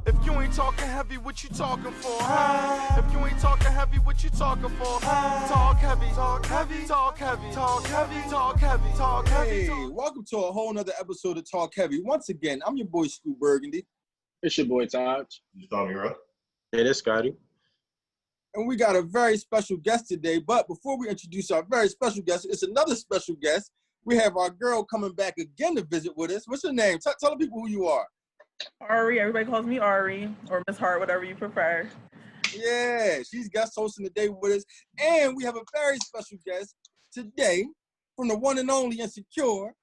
If you ain't talking heavy, what you talking for? If you ain't talking heavy, what you talking for? Talk heavy, talk heavy, talk heavy, talk heavy, talk heavy, talk heavy. Hey, welcome to a whole nother episode of Talk Heavy. Once again, I'm your boy Scoop Burgundy. It's your boy Taj. You saw me, bro. Hey, it's Scotty. And we got a very special guest today. But before we introduce our very special guest, it's another special guest. We have our girl coming back again to visit with us. What's her name? Tell the people who you are. Ari, everybody calls me Ari, or Miss Hart, whatever you prefer. Yeah, she's guest hosting today with us. And we have a very special guest today from the one and only Insecure,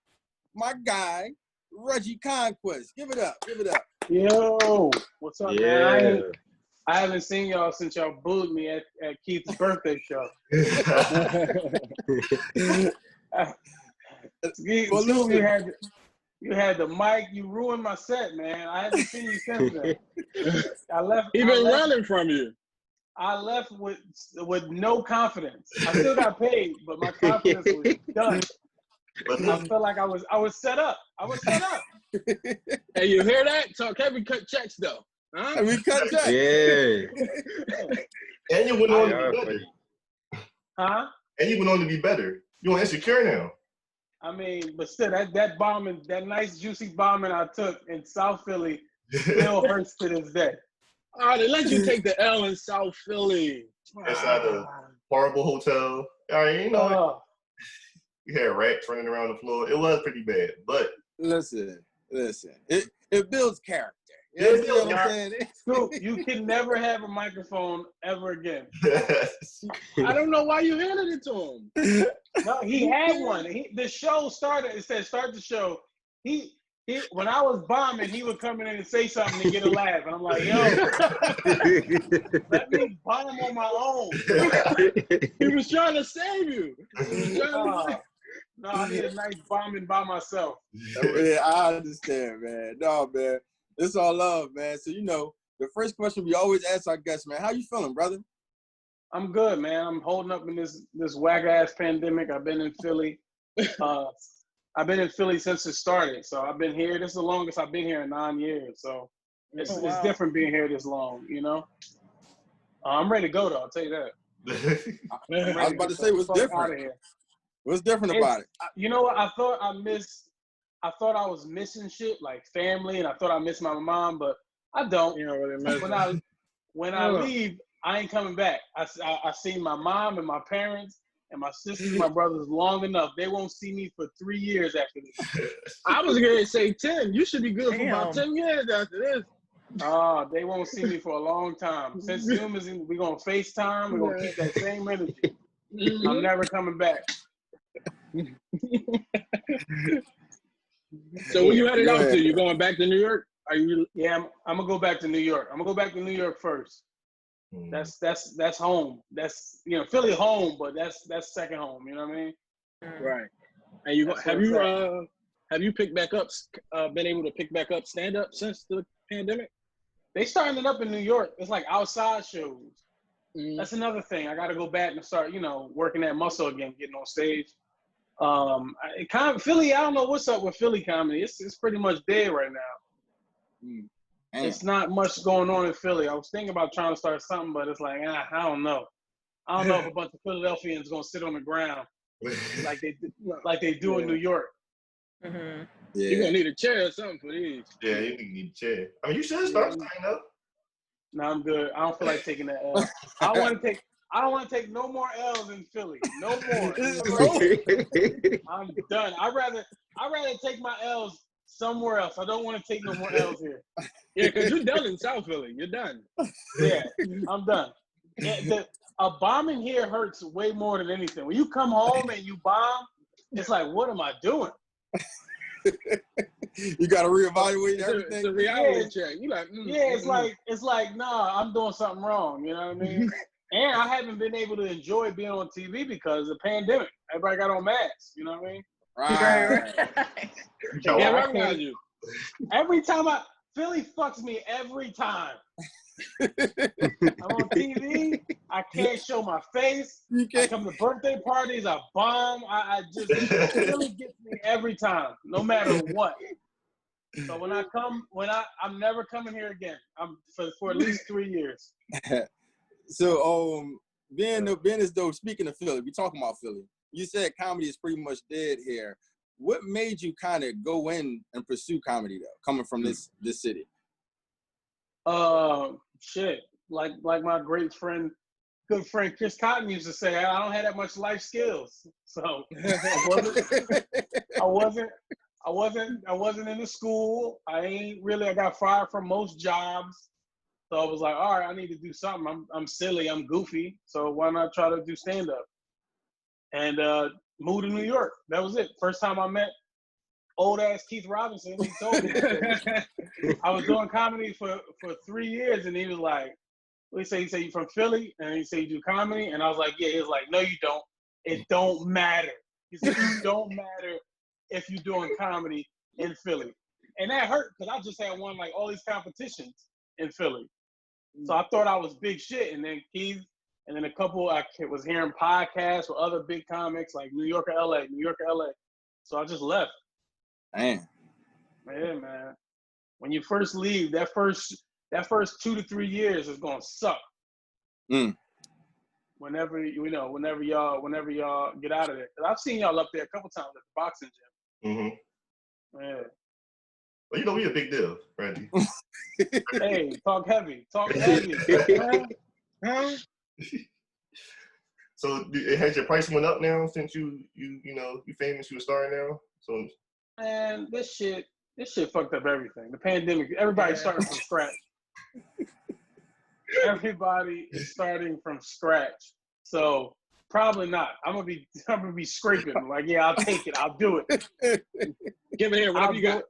my guy, Reggie Conquest. Give it up, give it up. Yo, what's up, man? I haven't seen y'all since y'all booed me at Keith's birthday show. Well, listen. You had the mic. You ruined my set, man. I haven't seen you since then. I left. He been running from you. I left with no confidence. I still got paid, but my confidence was done. I felt like I was set up. I was set up. Hey, you hear that? Talk Heavy cut checks though. Huh? And we cut checks. Yeah. And you went on to be better. Huh? And you went on to be better. You're Insecure now. I mean, but still, that bombing, that nice juicy bombing I took in South Philly still hurts to this day. Oh, they let you take the L in South Philly. Inside a horrible hotel. All right, you know, you had rats running around the floor. It was pretty bad, but Listen. It builds character. You know what I'm saying? Scoop, you can never have a microphone ever again. I don't know why you handed it to him. No, he had one. The show started. It said start the show. He when I was bombing, he would come in and say something to get a laugh, and I'm like, yo, let me bomb on my own. He was trying to save you. No, I need a nice bombing by myself. Yeah, I understand, man. No, man. It's all love, man. So, the first question we always ask our guests, man, how you feeling, brother? I'm good, man. I'm holding up in this whack-ass pandemic. I've been in Philly. I've been in Philly since it started. So I've been here. This is the longest I've been here in 9 years. So it's different being here this long, you know? I'm ready to go, though. I'll tell you that. I was about to say, what's different? What's different about it? You know what? I thought I was missing shit like family, and I thought I missed my mom, but I don't. You know really when I leave, I ain't coming back. I seen my mom and my parents and my sisters and my brothers long enough. They won't see me for 3 years after this. I was going to say 10. You should be good for about 10 years after this. They won't see me for a long time. Since Zoom is we're going to FaceTime. We're going to keep that same energy. I'm never coming back. So when you headed out to? You going back to New York? Are you? Yeah, I'm gonna go back to New York. I'm gonna go back to New York first. That's home. That's Philly home, but that's second home. You know what I mean? Right. And have you picked back up? Been able to pick back up stand up since the pandemic? They starting it up in New York. It's like outside shows. That's another thing. I got to go back and start working that muscle again, getting on stage. Philly, I don't know what's up with Philly comedy. It's pretty much dead right now. It's not much going on in Philly. I was thinking about trying to start something, but it's like, I don't know. I don't know if a bunch of Philadelphians gonna sit on the ground like they do in New York. Mm-hmm. Yeah. You're gonna need a chair or something for these. Yeah, you need a chair. I mean, you should start standing up. No, I'm good. I don't feel like taking that L. I don't want to take no more L's in Philly. No more. I'm done. I'd rather take my L's somewhere else. I don't want to take no more L's here. Yeah, because you're done in South Philly. You're done. Yeah, I'm done. A bombing here hurts way more than anything. When you come home and you bomb, it's like, what am I doing? You got to reevaluate everything. It's a reality check. You like, it's like, nah, I'm doing something wrong. You know what I mean? And I haven't been able to enjoy being on TV because of the pandemic. Everybody got on masks. You know what I mean? Right. Yeah, I recognize you. Every time Philly fucks me every time. I'm on TV. I can't show my face. I come to birthday parties. I bomb. I just Philly gets me every time, no matter what. So I'm never coming here again. I'm for at least 3 years. So being as though, speaking of Philly, we talking about Philly. You said comedy is pretty much dead here. What made you kind of go in and pursue comedy though, coming from this city? Shit. Like my good friend Chris Cotton used to say, I don't have that much life skills. So I wasn't in the school. I got fired from most jobs. So I was like, all right, I need to do something. I'm silly, I'm goofy. So why not try to do stand-up? And moved to New York. That was it. First time I met old ass Keith Robinson. He told me I was doing comedy for 3 years, and he was like, he said you from Philly, and he said you do comedy, and I was like, yeah. He was like, no, you don't. It don't matter. He said you don't matter if you're doing comedy in Philly, and that hurt because I just had won like all these competitions in Philly, so I thought I was big shit. And then Keith, and then a couple I was hearing podcasts with other big comics like New York or LA. So I just left. Man. Yeah, man. When you first leave, that first 2 to 3 years is gonna suck. Whenever y'all get out of there. 'Cause I've seen y'all up there a couple times at the boxing gym. Yeah. Well, you know we a big deal, Reggie. Hey, talk heavy. Huh? So has your price went up now since you famous, you a star now? So Man, this shit fucked up everything. The pandemic, everybody's starting from scratch. Everybody is starting from scratch. So probably not. I'm gonna be scraping. Like, yeah, I'll take it. I'll do it. Give me here, whatever you got.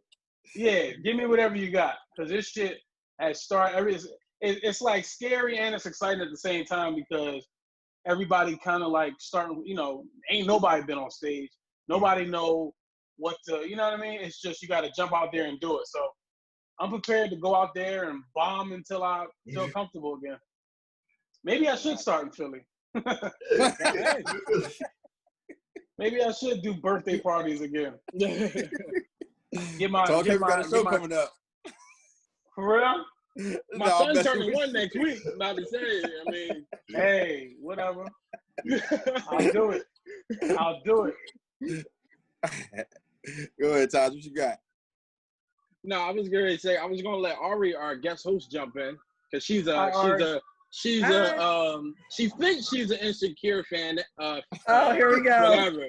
Yeah, give me whatever you got. Because this shit has started. It's like scary and it's exciting at the same time because everybody kind of like starting, ain't nobody been on stage. Nobody know what to, you know what I mean? It's just you got to jump out there and do it. So I'm prepared to go out there and bomb until I feel comfortable again. Maybe I should start in Philly. Maybe I should do birthday parties again. TalkHVY got a show coming up. For real? My son's turning 1 next week. About to say, I mean, hey, whatever. I'll do it. Go ahead, Taj. What you got? No, I was going to say I was going to let Ari, our guest host, jump in because she thinks she's an Insecure fan. Here we go. Whatever.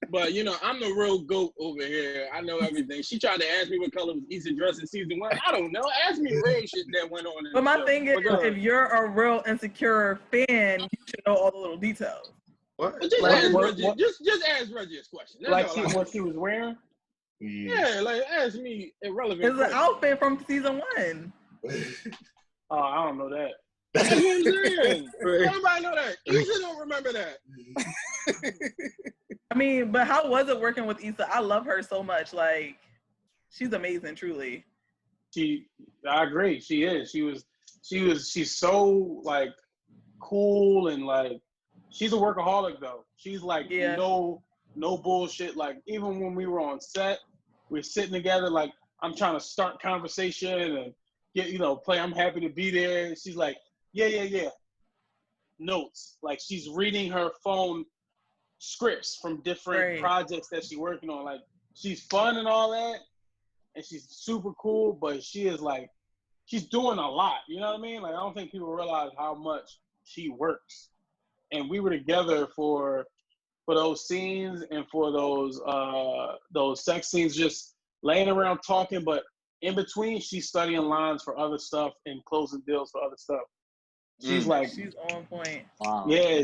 But I'm the real GOAT over here. I know everything. She tried to ask me what color was Issa dress in season 1. I don't know. Ask me real shit that went on. But my thing is, if you're a real Insecure fan, you should know all the little details. What? Just ask Reggie this question. That's like what she was wearing? Yeah, like ask me irrelevant. It's an outfit from season 1. Oh, I don't know that. That's what I'm saying. Everybody know that. Issa don't remember that. I mean, but how was it working with Issa? I love her so much. Like, she's amazing, truly. I agree. She is. She's so like cool and like she's a workaholic though. She's like no bullshit. Like even when we were on set, we're sitting together. Like I'm trying to start conversation and get play. I'm happy to be there. And she's like, yeah. Notes. Like she's reading her phone scripts from different projects that she's working on. Like she's fun and all that, and she's super cool. But she is like, she's doing a lot. You know what I mean? Like I don't think people realize how much she works. And we were together for those scenes and for those sex scenes, just laying around talking. But in between, she's studying lines for other stuff and closing deals for other stuff. She's she's on point. Wow. Yeah,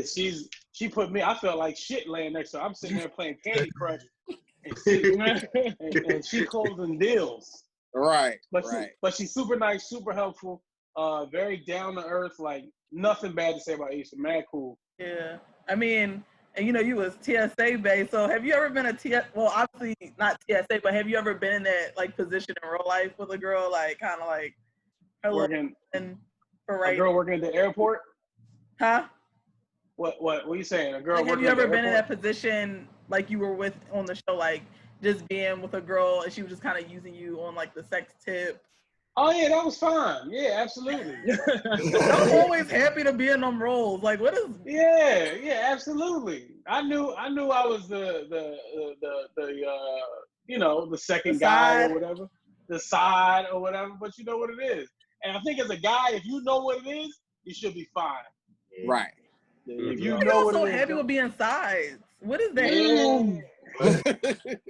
she put me. I felt like shit laying next to her. I'm sitting there playing Candy Crush, and she closing deals. Right. But she's super nice, super helpful, very down to earth. Like nothing bad to say about Issa. Mad cool. Yeah, I mean, and you was TSA BAE. So have you ever been well, obviously not TSA, but have you ever been in that like position in real life with a girl, like kind of like her working and a girl working at the airport? Huh? What are you saying? A girl like, working have you at the ever been in airport? that position like you were with on the show? Like just being with a girl and she was just kind of using you on like the sex tip? Oh yeah, that was fine. Yeah, absolutely. I'm always happy to be in them roles. Like, what is? Yeah, absolutely. I knew I was the the second The guy side. or whatever, the side or whatever. But you know what it is. And I think as a guy, if you know what it is, you should be fine. Right. If you Why know y'all what so it is, happy with being sides? What is that?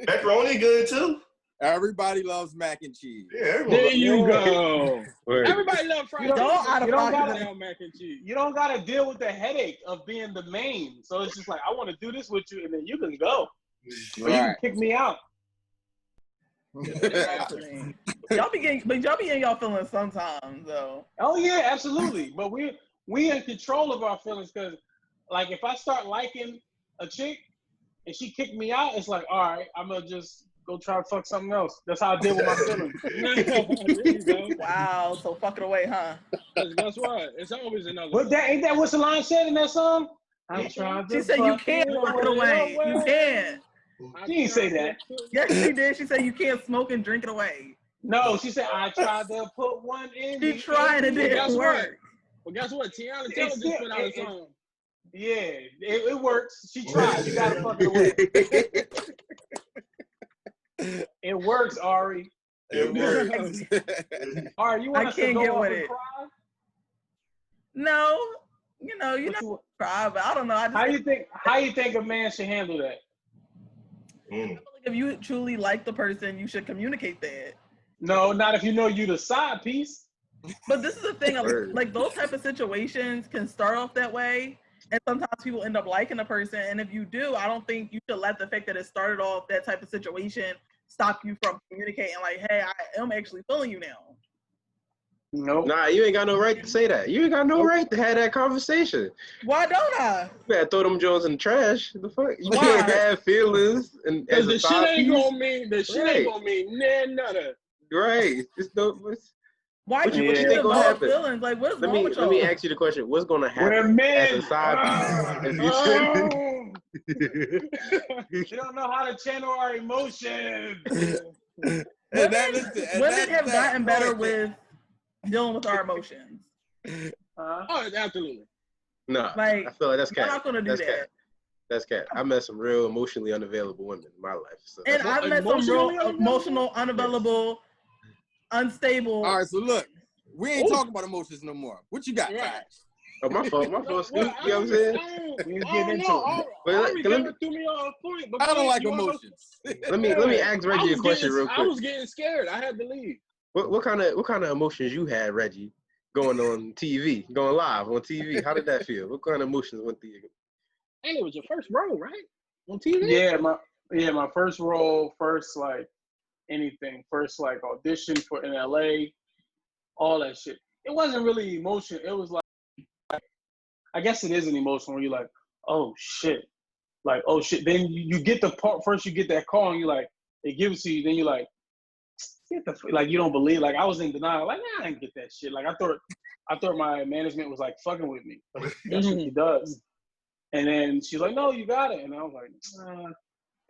Macaroni good too. Everybody loves mac and cheese. Yeah, everyone There loves you Yeah. go. Everybody loves fried You don't- chicken. out of you don't pocket. gotta- mac and cheese. You don't got to deal with the headache of being the main. So it's just like, I want to do this with you, and then you can go. Or you can kick me out. Exactly. Y'all be in y'all feelings sometimes though. Oh yeah, absolutely. But we in control of our feelings, because like if I start liking a chick and she kicked me out, it's like, all right, I'm gonna just go try to fuck something else. That's how I deal with my feelings. There you go. Wow, so fuck it away, huh? Because guess what? It's always another. But that ain't that what Solange said in that song? I tried to She said you fuck can't you fuck it away. You can't. She didn't say that. Yes, she did. She said you can't smoke and drink it away. No, she said I tried to put one in. She tried, it Guess didn't what? work. Well, guess what? Tiana Taylor just put out a song. Yeah, it works. She tried. You gotta fuck it away. It works, Ari. It works. Ari, you want us to can't go get off with and it. cry? No, you know cry, but I don't know. I just How you think a man should handle that? feel like if you truly like the person, you should communicate that. No, not if you know you the side piece. But this is the thing, like those type of situations can start off that way, and sometimes people end up liking a person. And if you do, I don't think you should let the fact that it started off that type of situation stop you from communicating. Like, hey, I am actually feeling you now. Nope. Nah, you ain't got no right to say that. You ain't got no right to have that conversation. Why don't I? You better throw them Jones in the trash. The fuck? You Why? can't have feelings and Because as a the shit side ain't piece. gonna mean nada. Right. Why What do you you think gonna develop happen? feelings? Like, what is Let wrong me with y'all? ask you the question. What's gonna happen We're men. as a side piece? You don't know how to channel our emotions. Women have gotten better with dealing with our emotions. Oh, absolutely. No, Like, I feel like that's we're cat. not gonna do That's that. cat. That's cat. I met some real emotionally unavailable women in my life. So And I've met some real Emotionally emotional, unavailable, unstable. All right, so look, we ain't talking about emotions no more. What you got, Right. Taj? oh, my fault. My fault. Well, You know what I'm saying? Let's get into it. Ari threw me off point. I don't like emotions. Let me ask Reggie a question real quick. I was getting scared. I had to leave. What kind of emotions you had, Reggie, going on TV, going live on TV? How did that feel? What kind of emotions went through you? And it was your first role, right? On TV? Yeah, my first role, first like anything, first like audition for in LA, all that shit. It wasn't really emotion. It was like, I guess it is an emotion where you're like, oh shit. Like, oh shit. Then you get the part, first you get that call and you're like, it gives to you, then you're like, like you don't believe. Like I was in denial. Like, nah, I didn't get that shit. Like I thought my management was like fucking with me. That's what she does. And then she's like, no, you got it. And I was like,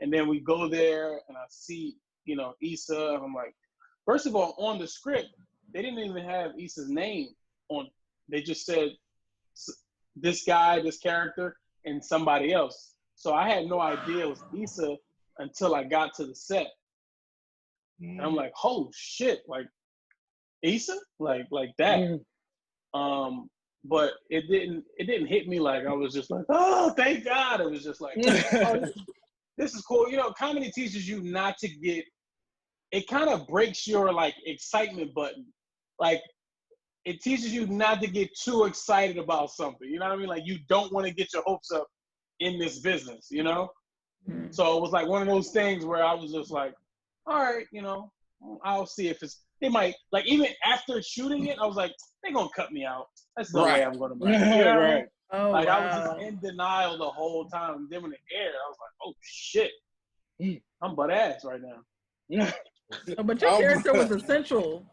and then we go there and I see, Issa. And I'm like, first of all, on the script, they didn't even have Issa's name on. They just said this guy, this character, and somebody else. So I had no idea it was Issa until I got to the set. And I'm like, oh shit, like Issa? Like that. But it didn't hit me like I was just like, oh, thank God. It was just like, oh, this is cool. Comedy teaches you not to get, it kind of breaks your like excitement button. Like it teaches you not to get too excited about something. You know what I mean? Like you don't want to get your hopes up in this business, So it was like one of those things where I was just like, all right, I'll see if they might, like even after shooting it, I was like, they're going to cut me out. That's the way I'm going to make it. Right. Oh, Like wow. I was just in denial the whole time. And then when it aired, I was like, oh shit, I'm butt ass right now. But your character was essential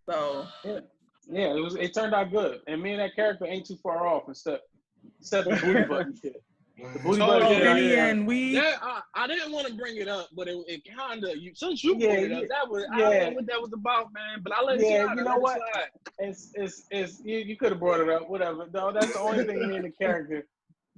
So Yeah, it turned out good. And me and that character ain't too far off except the booty button shit. The booty Oh, button. yeah, Kenny yeah. and we. Yeah, I didn't want to bring it up, but it kind of since you brought it up, that was I yeah. don't know what that was about, man. But I let it slide. You know what? It's you could have brought it up, whatever. No, that's the only thing me and the character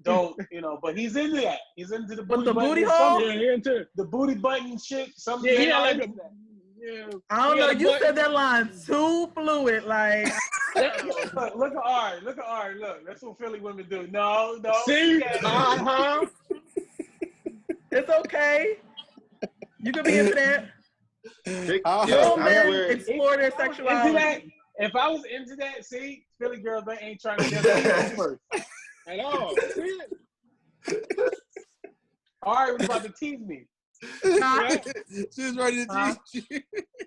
don't, but he's into that. He's into the booty button. Booty hole? Yeah, he into the booty button shit. Something. Yeah, he had like into a. that. Yeah. I don't know. You said that line too fluid. Like, look at Ari. Look, that's what Philly women do. No. See? It's okay. You could be into that. Yo, Men explore their sexuality. If I was into that, see, Philly girls, they ain't trying to get that first at all. Ari was about to tease me. She was ready to tease you.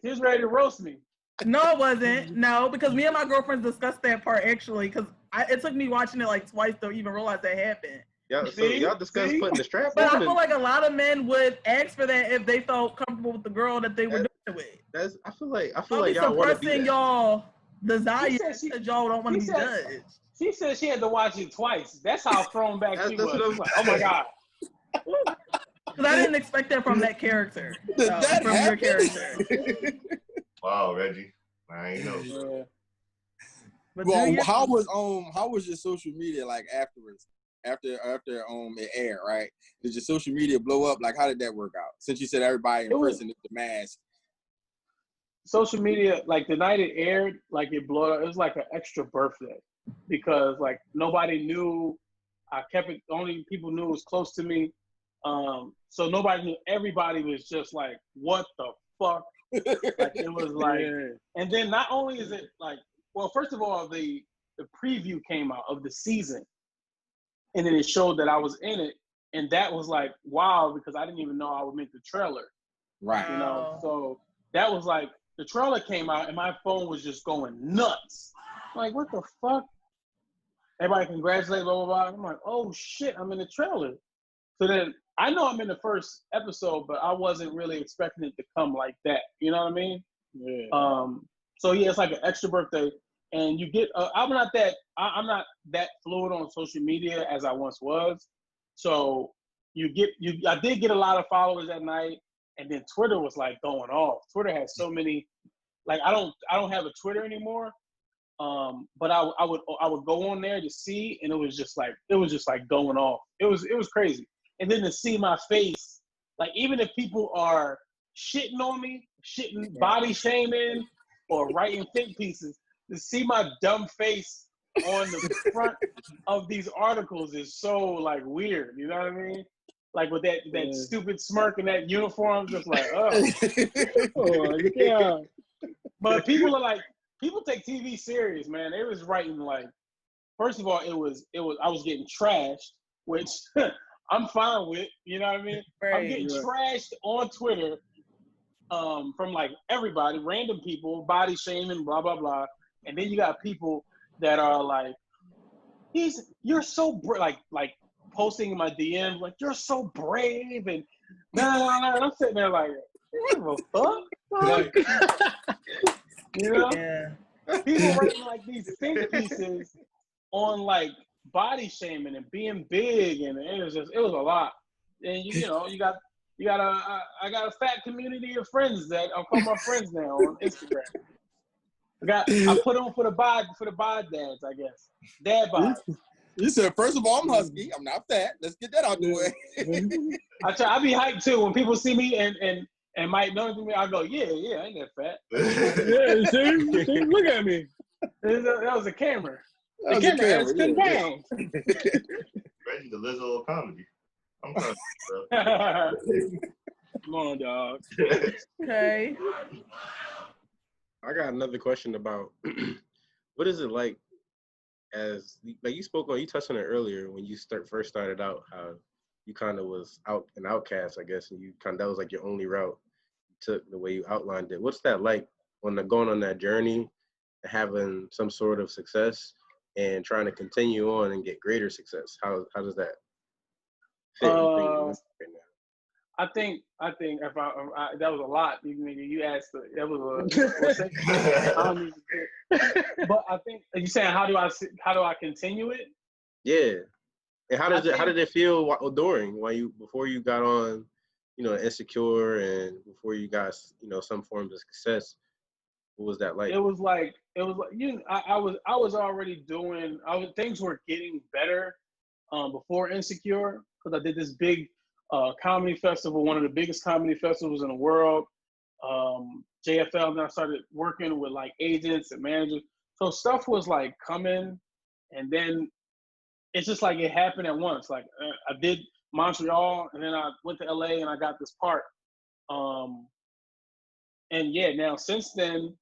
She was ready to roast me. No, it wasn't. No, because me and my girlfriends discussed that part actually. Because it took me watching it like twice to even realize that happened. Y'all discussed putting the strap but on. But I feel like a lot of men would ask for that if they felt comfortable with the girl that they were doing it with. I feel like y'all want to do that. Y'all desire because y'all don't want to be judged. She said she had to watch it twice. That's how thrown back she was. Like, oh my God. Because I didn't expect that from that character. From your character. Wow, Reggie. I ain't know. Yeah. But well, how was your social media like afterwards? After it aired, right? Did your social media blow up? Like, how did that work out? Since you said everybody in person is the mask. Social media, like the night it aired, like it blew up. It was like an extra birthday because like nobody knew. I kept it. Only people knew it was close to me. So nobody knew. Everybody was just like, "What the fuck?" Like it was like, and then not only is it like, well, first of all, the preview came out of the season, and then it showed that I was in it, and that was like, wow, because I didn't even know I would make the trailer, right? So that was like the trailer came out, and my phone was just going nuts. I'm like, what the fuck? Everybody congratulate, blah blah blah. I'm like, oh shit, I'm in the trailer. So then I know I'm in the first episode, but I wasn't really expecting it to come like that. You know what I mean? Yeah. So yeah, it's like an extra birthday, and you get. I'm not that fluid on social media as I once was. So I did get a lot of followers that night, and then Twitter was like going off. Twitter has so many. Like I don't have a Twitter anymore. But I would go on there to see, and it was just like going off. It was crazy. And then to see my face, like even if people are shitting on me, body shaming, or writing think pieces, to see my dumb face on the front of these articles is so like weird. You know what I mean? Like with that stupid smirk and that uniform, just like oh yeah. But people take TV serious, man. They was writing like, first of all, it was I was getting trashed, which I'm fine with. You know what I mean? Right, I'm getting trashed on Twitter from like everybody, random people, body shaming, blah blah blah, and then you got people that are like, you're so like posting in my DM like you're so brave and nah. And I'm sitting there like, what the fuck? Like, you know? Yeah. People writing like these think pieces on like body shaming and being big, and it was a lot. And I got a fat community of friends that I'll call my friends now on Instagram. I put on for the bod dads, I guess. Dad bod. You said, first of all, I'm husky. I'm not fat. Let's get that out the way. I be hyped too when people see me and might know me. I go, yeah, I ain't that fat. Yeah, see, look at me. That was a camera. The camera has 10 pounds. Reggie the Lizzo of comedy. I'm coming, bro. Come on, dog. Okay. I got another question about what is it like as like you touched on it earlier when you first started out, how you kind of was an outcast, I guess, and that was like your only route you took, the way you outlined it. What's that like going on that journey, having some sort of success and trying to continue on and get greater success? How does that fit right now? I think if I that was a lot. You asked. That was a. But I think you saying how do I continue it? Yeah, And how did it feel before you got on, Insecure, and before you got, some forms of success? What was that like? It was like I was already doing. Things were getting better before Insecure, because I did this big comedy festival, one of the biggest comedy festivals in the world. JFL. Then I started working with like agents and managers. So stuff was like coming, and then it's just like it happened at once. Like I did Montreal, and then I went to LA, and I got this part. And yeah, now since then,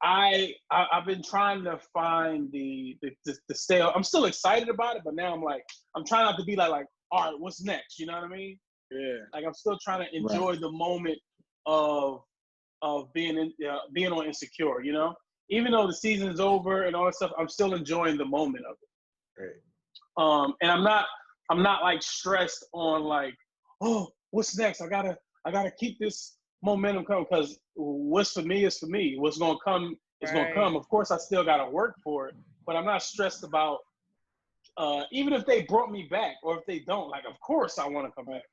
I've been trying to find the stay. I'm still excited about it, but now I'm trying not to be like, all right, what's next? You know what I mean? Yeah. Like I'm still trying to enjoy the moment of being on Insecure. Even though the season's over and all that stuff, I'm still enjoying the moment of it. Right. And I'm not like stressed on like, oh, what's next? I gotta keep this momentum coming, because what's for me is for me. What's gonna come is gonna come. Of course, I still gotta work for it, but I'm not stressed about even if they brought me back or if they don't. Like, of course, I want to come back,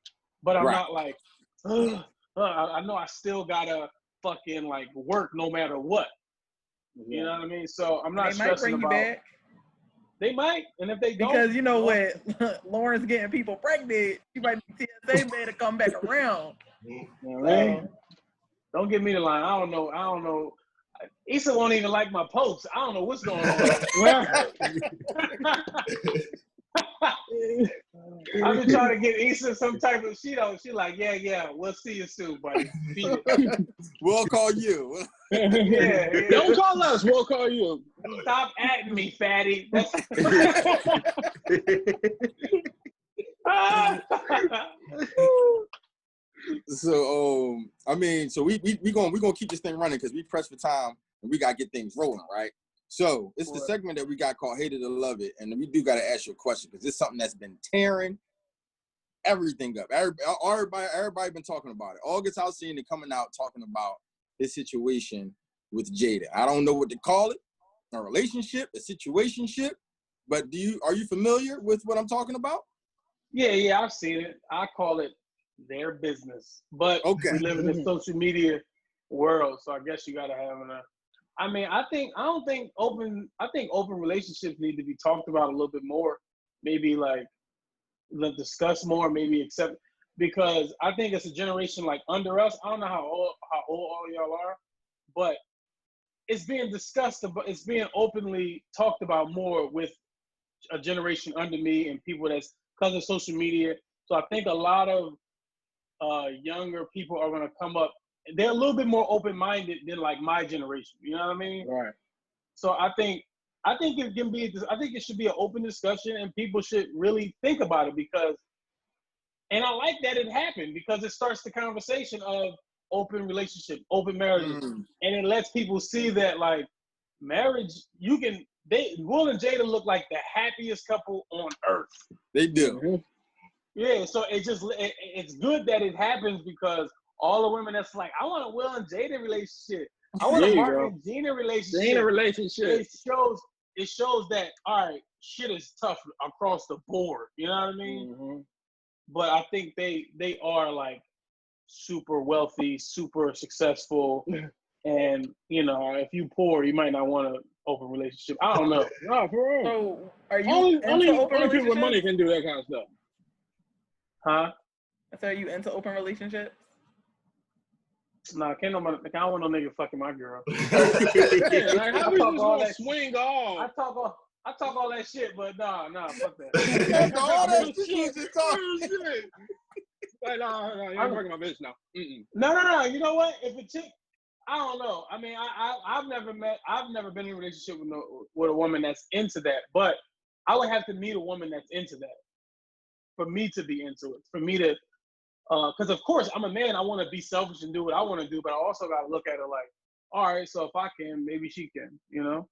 but I'm not like, I know I still gotta fucking like work no matter what. You know what I mean? So I'm not stressing about. They might bring you back. They might, and if they don't, because you know what, Lauren's getting people pregnant. She might be TSA BAE to come back around. Don't give me the line. I don't know. Issa won't even like my posts. I don't know what's going on. I've been trying to get Issa some type of she like, yeah, we'll see you soon, buddy. We'll call you. Yeah. Don't call us, we'll call you. Stop atting me, fatty. So so we gonna keep this thing running because we pressed for time and we gotta get things rolling, right? So it's the segment that we got called Hate It or Love It, and we do gotta ask you a question because it's something that's been tearing everything up. Everybody been talking about it. August Alsina coming out talking about this situation with Jada. I don't know what to call it, a relationship, a situationship, but are you familiar with what I'm talking about? Yeah, I've seen it. I call it their business. But we live in the social media world, so I guess you gotta have I think open relationships need to be talked about a little bit more. Maybe like discuss more, maybe accept, because I think it's a generation like under us. I don't know how old all y'all are, but it's being discussed, it's being openly talked about more with a generation under me and people that's because of social media. So I think a lot of younger people are going to come up. They're a little bit more open-minded than like my generation. You know what I mean? Right. So I think it can be. I think it should be an open discussion, and people should really think about it because. And I like that it happened because it starts the conversation of open relationship, open marriages, and it lets people see that like marriage, Will and Jada look like the happiest couple on earth. They do. Mm-hmm. Yeah, so it's good that it happens because all the women that's like, I want a Will and Jada relationship. I want a Mark and Gina relationship. It shows that, all right, shit is tough across the board. You know what I mean? Mm-hmm. But I think they are like super wealthy, super successful, and if you poor, you might not want an open relationship. I don't know. No, for real. So are you only people with money can do that kind of stuff? Huh? So are you into open relationships? Nah, I don't want no nigga fucking my girl. Yeah, like how we just gonna swing off? I talk all that shit, but nah, fuck that. All that shit you just talking. Like, no, you're not working my bitch now. No. You know what? If a chick, I don't know. I mean, I've never been in a relationship with a woman that's into that, but I would have to meet a woman that's into that for me to be into it. For me to, because of course I'm a man. I want to be selfish and do what I want to do, but I also got to look at it like, all right, so if I can, maybe she can. You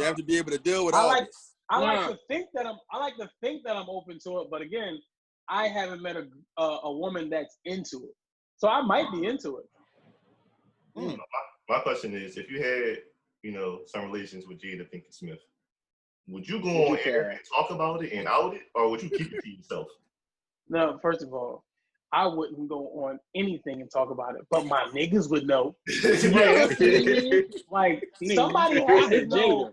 have to be able to deal with all this. I like to think that I'm open to it, but again, I haven't met a woman that's into it, so I might be into it. My question is, if you had, some relations with Jada Pinkett Smith, would you go on air and talk about it and out it, or would you keep it to yourself? No, first of all, I wouldn't go on anything and talk about it, but my niggas would know. Like somebody has to know.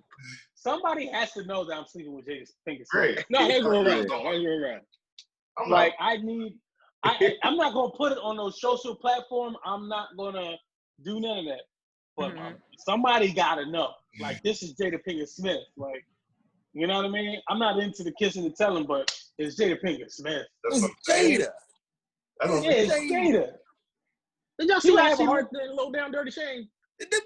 Somebody has to know that I'm sleeping with Jada Pinkett Smith. Right. No, that's real right. That's real right. Like I'm not gonna put it on no social platform. I'm not gonna do none of that. But somebody gotta know. Like this is Jada Pinkett Smith. Like, you know what I mean? I'm not into the kissing and telling, but it's Jada Pinkett Smith. It's Jada. It's Jada. Did y'all see have a hard thing, low down dirty shame?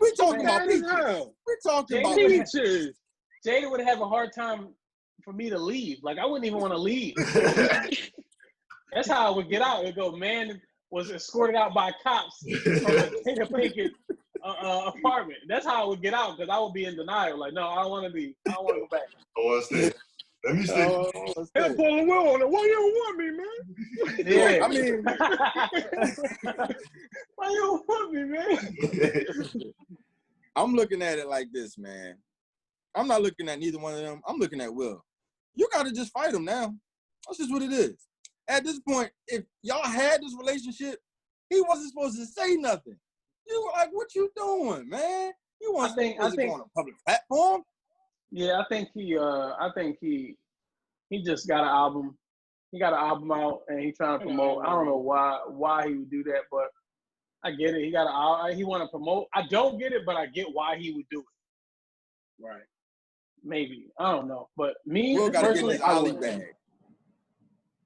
We talking about peaches. We're talking about peaches. Jada would have a hard time for me to leave. Like I wouldn't even want to leave. That's how I would get out. It go, man was escorted out by cops from the Jada Pinkett apartment. That's how I would get out because I would be in denial. Like, no, I don't want to leave. I don't want to go back. I want to stay. Let me stay. Hey, Paul, well on it. Why you don't want me, man? Yeah, I mean, why you don't want me, man? I'm looking at it like this, man. I'm not looking at neither one of them. I'm looking at Will. You got to just fight him now. That's just what it is. At this point, if y'all had this relationship, he wasn't supposed to say nothing. You were like, what you doing, man? You want to go on a public platform? Yeah, I think he just got an album. He got an album out and he's trying to promote. I don't know why he would do that, but I get it. He want to promote. I don't get it, but I get why he would do it. Right. Maybe. I don't know. But me Will got to get his Ali would. bag.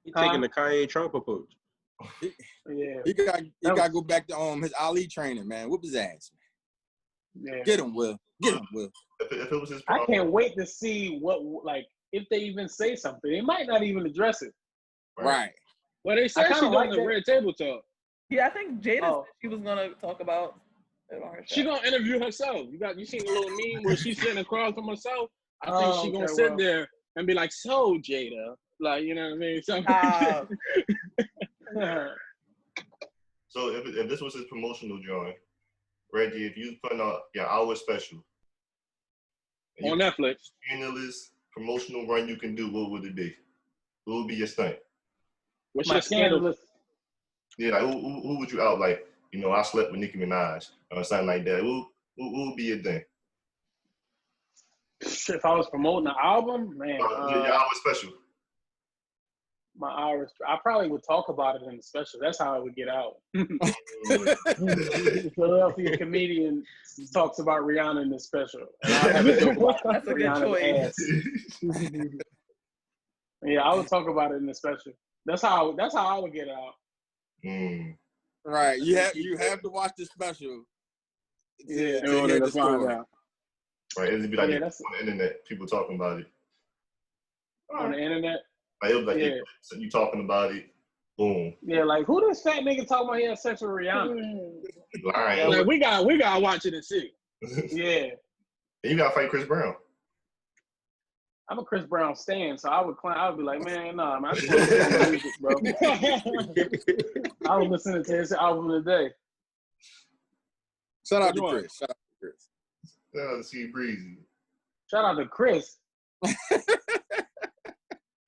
He's taking the Kanye Trump approach. Yeah. He got to go back to his Ali training, man. Whoop his ass. Yeah. Get him, Will. Get him, Will. If it was his I can't wait to see if they even say something. They might not even address it. Right. Well, they said she's doing the red table talk. Yeah, I think Jada said she was gonna talk about it on her show. She gonna interview herself. You seen the little meme where she's sitting across from herself? I think she gonna sit there and be like, "So Jada," like, you know what I mean? Something. So if this was his promotional joint, Reggie, if you putting out your hour special on Netflix, scandalous promotional run you can do, what would it be? What would be your stunt? What's your scandalous? Yeah, like who would you out? Like, you know, I slept with Nicki Minaj or something like that. Who would be your thing? If I was promoting an album, man. Your hour special. My hours. I probably would talk about it in the special. That's how I would get out. Philadelphia comedian talks about Rihanna in the special. And I have a joke about That's a good choice. Yeah, I would talk about it in the special. That's how I would get out. Right. You have to watch the special. To hear the story. Right. It'd be like on the internet, people talking about it. On the internet? Like, it was like so you talking about it, boom. Yeah, like who this fat nigga talking about he had sex with Rihanna? Lying. Like, we gotta watch it and see. Yeah. And you gotta fight Chris Brown. I'm a Chris Brown stan, so I would be like, man, nah, man, I just want to listen to music, bro. I was listening to his album today. Shout out to Chris. Shout out to C Breezy. Shout out to Chris.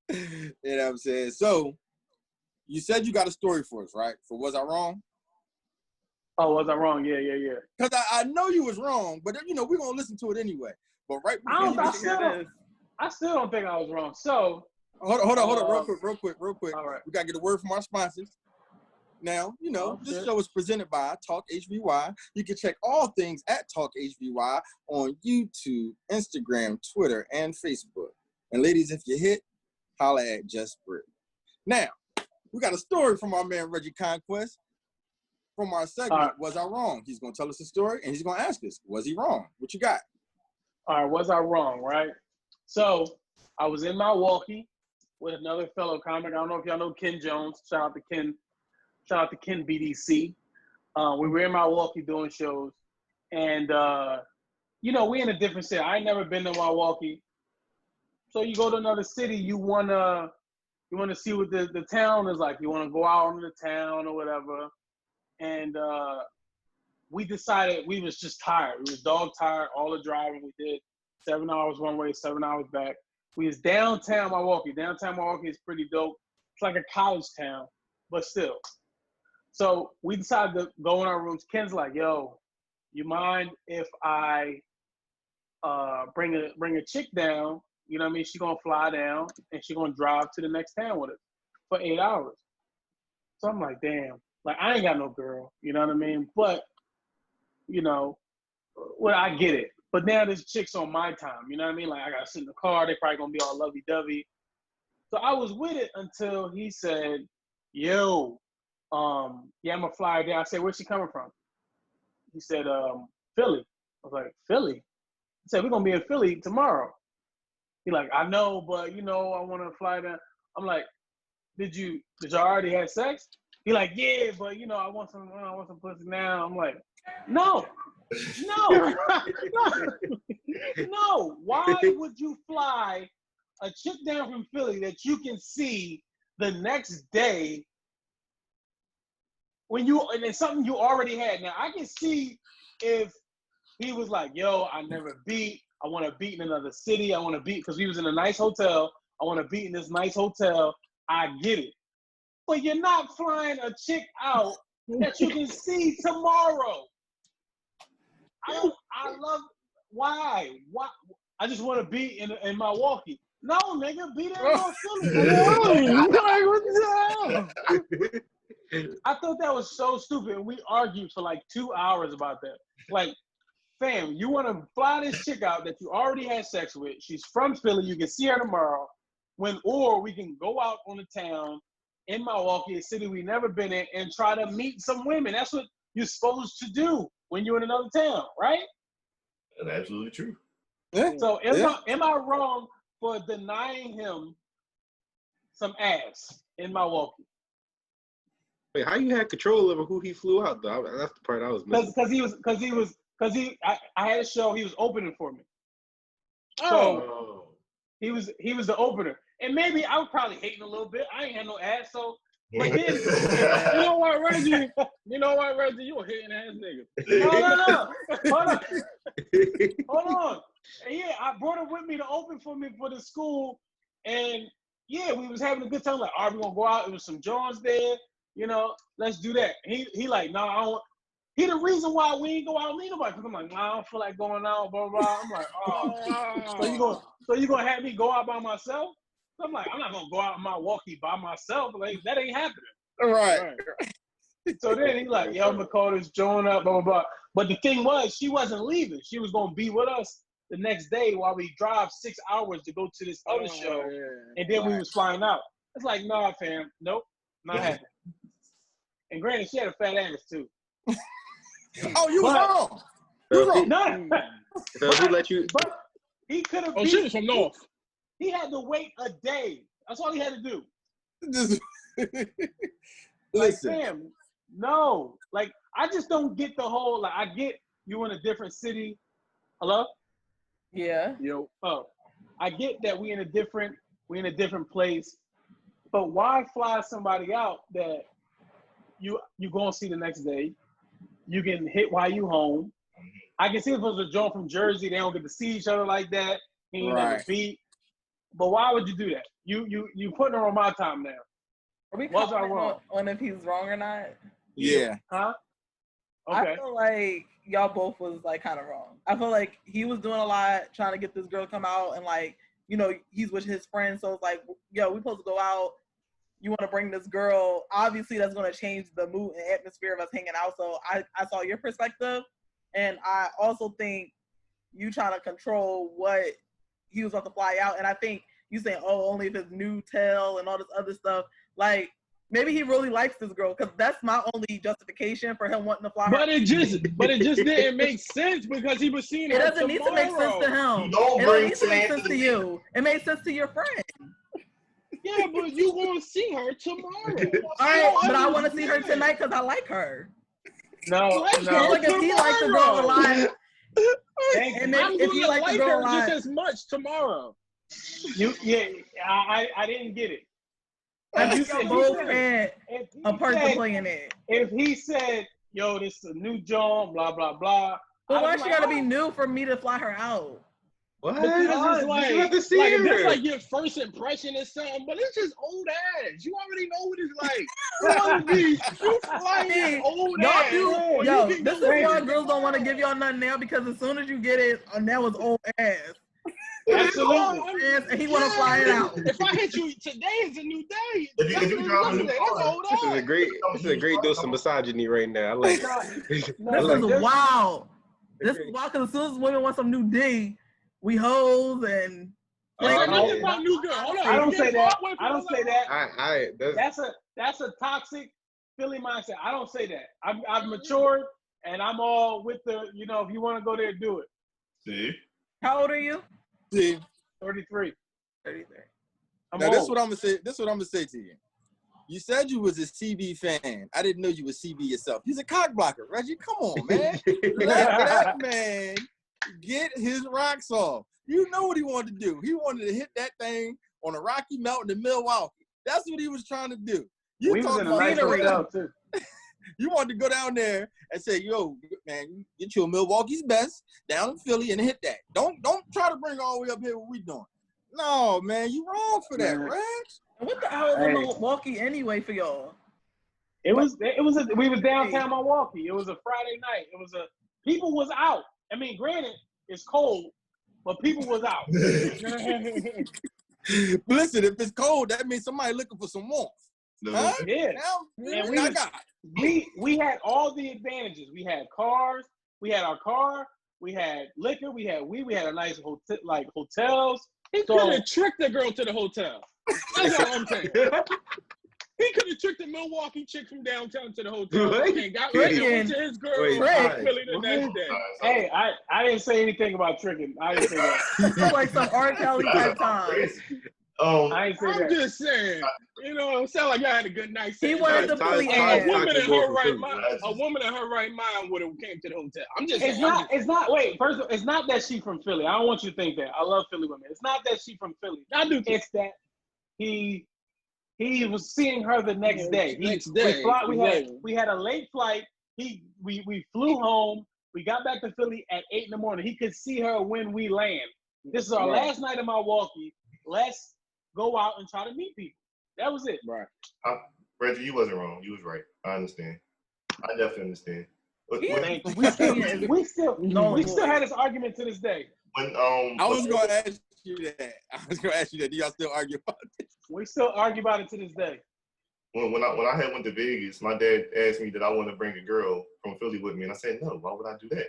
You know what I'm saying? So, you said you got a story for us, right? For Was I Wrong? Oh, was I wrong? Yeah. Because I know you was wrong, but, you know, we're going to listen to it anyway. But right before I still don't think I was wrong. So, hold on, real quick. All right. We got to get a word from our sponsors. Now, you know, this show is presented by TalkHVY. You can check all things at TalkHVY on YouTube, Instagram, Twitter, and Facebook. And ladies, if you hit, holla at Just Brit. Now, we got a story from our man Reggie Conquest from our segment, Was I Wrong? He's going to tell us a story, and he's going to ask us, was he wrong? What you got? All right, was I wrong, right? So, I was in Milwaukee with another fellow comic. I don't know if y'all know Ken Jones. Shout out to Ken BDC. We were in Milwaukee doing shows. And, you know, we in a different city. I ain't never been to Milwaukee. So you go to another city, you wanna see what the town is like. You wanna go out into the town or whatever. And we decided we was just tired. We was dog tired, all the driving we did. 7 hours one way, 7 hours back. We was downtown Milwaukee. Downtown Milwaukee is pretty dope. It's like a college town, but still. So we decided to go in our rooms. Ken's like, yo, you mind if I bring a chick down? You know what I mean? She's going to fly down, and she's going to drive to the next town with us for 8 hours. So I'm like, damn. Like, I ain't got no girl. You know what I mean? But, you know, well, I get it. But now this chick's on my time. You know what I mean? Like, I got to sit in the car. They probably going to be all lovey-dovey. So I was with it until he said, yo, yeah, I'm going to fly her down. I said, where's she coming from? He said, Philly. I was like, Philly? He said, we're going to be in Philly tomorrow. He like, I know, but, you know, I want to fly down. I'm like, did you already have sex? He like, yeah, but, you know, I want some pussy now. I'm like, no. No. Why would you fly a chick down from Philly that you can see the next day and it's something you already had? Now, I can see if he was like, yo, I never beat. I want to beat in another city. I want to beat because we was in a nice hotel. I want to beat in this nice hotel. I get it. But you're not flying a chick out that you can see tomorrow. Why? I just want to be in Milwaukee. No, nigga, be there in Philly. What the hell? I thought that was so stupid. And we argued for like 2 hours about that. Like, fam, you want to fly this chick out that you already had sex with. She's from Philly. You can see her tomorrow. Or we can go out on the town in Milwaukee, a city we've never been in, and try to meet some women. That's what you're supposed to do when you're in another town, right? That's absolutely true. Yeah. So am I wrong for denying him some ass in Milwaukee? Wait, how you had control over who he flew out though? That's the part I was missing. Because I had a show. He was opening for me. Oh. He was the opener. And maybe I was probably hating a little bit. I ain't had no ass, so. But then, You know what, Reggie? You a hating ass nigga. No. Hold on. And yeah, I brought him with me to open for me for the school. And yeah, we was having a good time. Like, all right, we're gonna go out. There was some Johns there. You know, let's do that. He like, no, I don't. He the reason why we ain't go out and meet nobody. Cause I'm like, nah, I don't feel like going out, blah, blah, blah. I'm like, oh. So you gonna have me go out by myself? I'm like, I'm not gonna go out in Milwaukee by myself. Like, that ain't happening. Right. So then he like, yo, I'm gonna call this joint up, blah, blah, blah. But the thing was, she wasn't leaving. She was gonna be with us the next day while we drive 6 hours to go to this other show. Yeah. And then we was flying out. It's like, nah, fam, nope, not happening. And granted, she had a fat ass too. Oh, you wrong. So he let you. But he could have. Oh, she was from North. He had to wait a day. That's all he had to do. Listen. Like, damn, no. Like, I just don't get the whole. Like, I get you in a different city. Hello? Yeah. Yo. Oh, I get that we in a different place. But why fly somebody out that you gonna see the next day? You getting hit while you home. I can see if it was a joint from Jersey, they don't get to see each other like that. He ain't never beat. But why would you do that? You putting her on my time now. Are we was I wrong? On if he's wrong or not? Yeah. Huh? Okay. I feel like y'all both was like kind of wrong. I feel like he was doing a lot trying to get this girl to come out, and like, you know, he's with his friends, so it's like, yo, we supposed to go out. You want to bring this girl, obviously that's going to change the mood and atmosphere of us hanging out. So I saw your perspective, and I also think you trying to control what he was about to fly out. And I think you saying, oh, only if it's new tell and all this other stuff. Like, maybe he really likes this girl, because that's my only justification for him wanting to fly her. But it just didn't make sense because he was seeing her tomorrow. It doesn't need to make sense to him. It don't need to make sense to you. It made sense to your friend. Yeah, but you gonna see her tomorrow. All right, but I want to see her tonight because I like her. No. Like if he likes the girl a lot, and if he likes the girl just as much tomorrow. I didn't get it. You said both had a person playing it. If he said, "Yo, this is a new job," blah blah blah. But why she gotta be new for me to fly her out? What? Because it's like, you have to see like her. this like your first impression or something, but it's just old ass. You already know what it's like. You want to be like old ass. Yo, this is why girls don't want to give y'all nothing now, because as soon as you get it, that was old ass. Absolutely. And he want to fly it out. If I hit you today, is a new day. If you drive a new that's car, old This ass. is a great dose of misogyny right now. I like it. This is wild. This is wild, because as soon as women want some new D, we hoes and. Like, my new girl. Hold on. I don't say that. I don't say that. That's a toxic Philly mindset. I don't say that. I've matured and I'm all with the, if you want to go there, do it. See? How old are you? See, 33. 33. Now this is what I'm gonna say. This is what I'm gonna say to you. You said you was a CB fan. I didn't know you was CB yourself. He's a cock blocker, Reggie. Come on, man. Let that man get his rocks off. You know what he wanted to do. He wanted to hit that thing on a Rocky Mountain in Milwaukee. That's what he was trying to do. We was in a nice hotel too. You wanted to go down there and say, yo, man, you get you a Milwaukee's best down in Philly and hit that. Don't try to bring it all the way up here what we doing. No, man, you wrong for that, Reg. What the hell is Milwaukee anyway for y'all? We was downtown Milwaukee. It was a Friday night. People was out. I mean, granted, it's cold, but people was out. Listen, if it's cold, that means somebody looking for some warmth. Huh? Yeah. And we had all the advantages. We had cars. We had our car. We had liquor. We had weed. We had a nice hotels. He could have tricked the girl to the hotel. That's all I'm saying. He could have tricked the Milwaukee chick from downtown to the hotel and got ready to his girl Philly the next day. Hey, I didn't say anything about tricking. I didn't say that. It's like some R. Kelly type times. I ain't say that. I'm just saying, it sound like y'all had a good night. He wanted to fully a woman in her right mind would have came to the hotel. I'm just saying. It's not. Wait, first of all, it's not that she from Philly. I don't want you to think that. I love Philly women. It's not that she from Philly. I do. It's that he was seeing her the next day. We had a late flight. We flew home. We got back to Philly at 8 a.m. He could see her when we land. This is our last night in Milwaukee. Let's go out and try to meet people. That was it. Right. Reggie, you wasn't wrong. You was right. I understand. I definitely understand. We still had this argument to this day. When I was gonna ask you that. Do y'all still argue about it? We still argue about it to this day. When I had went to Vegas, my dad asked me that I want to bring a girl from Philly with me, and I said no. Why would I do that?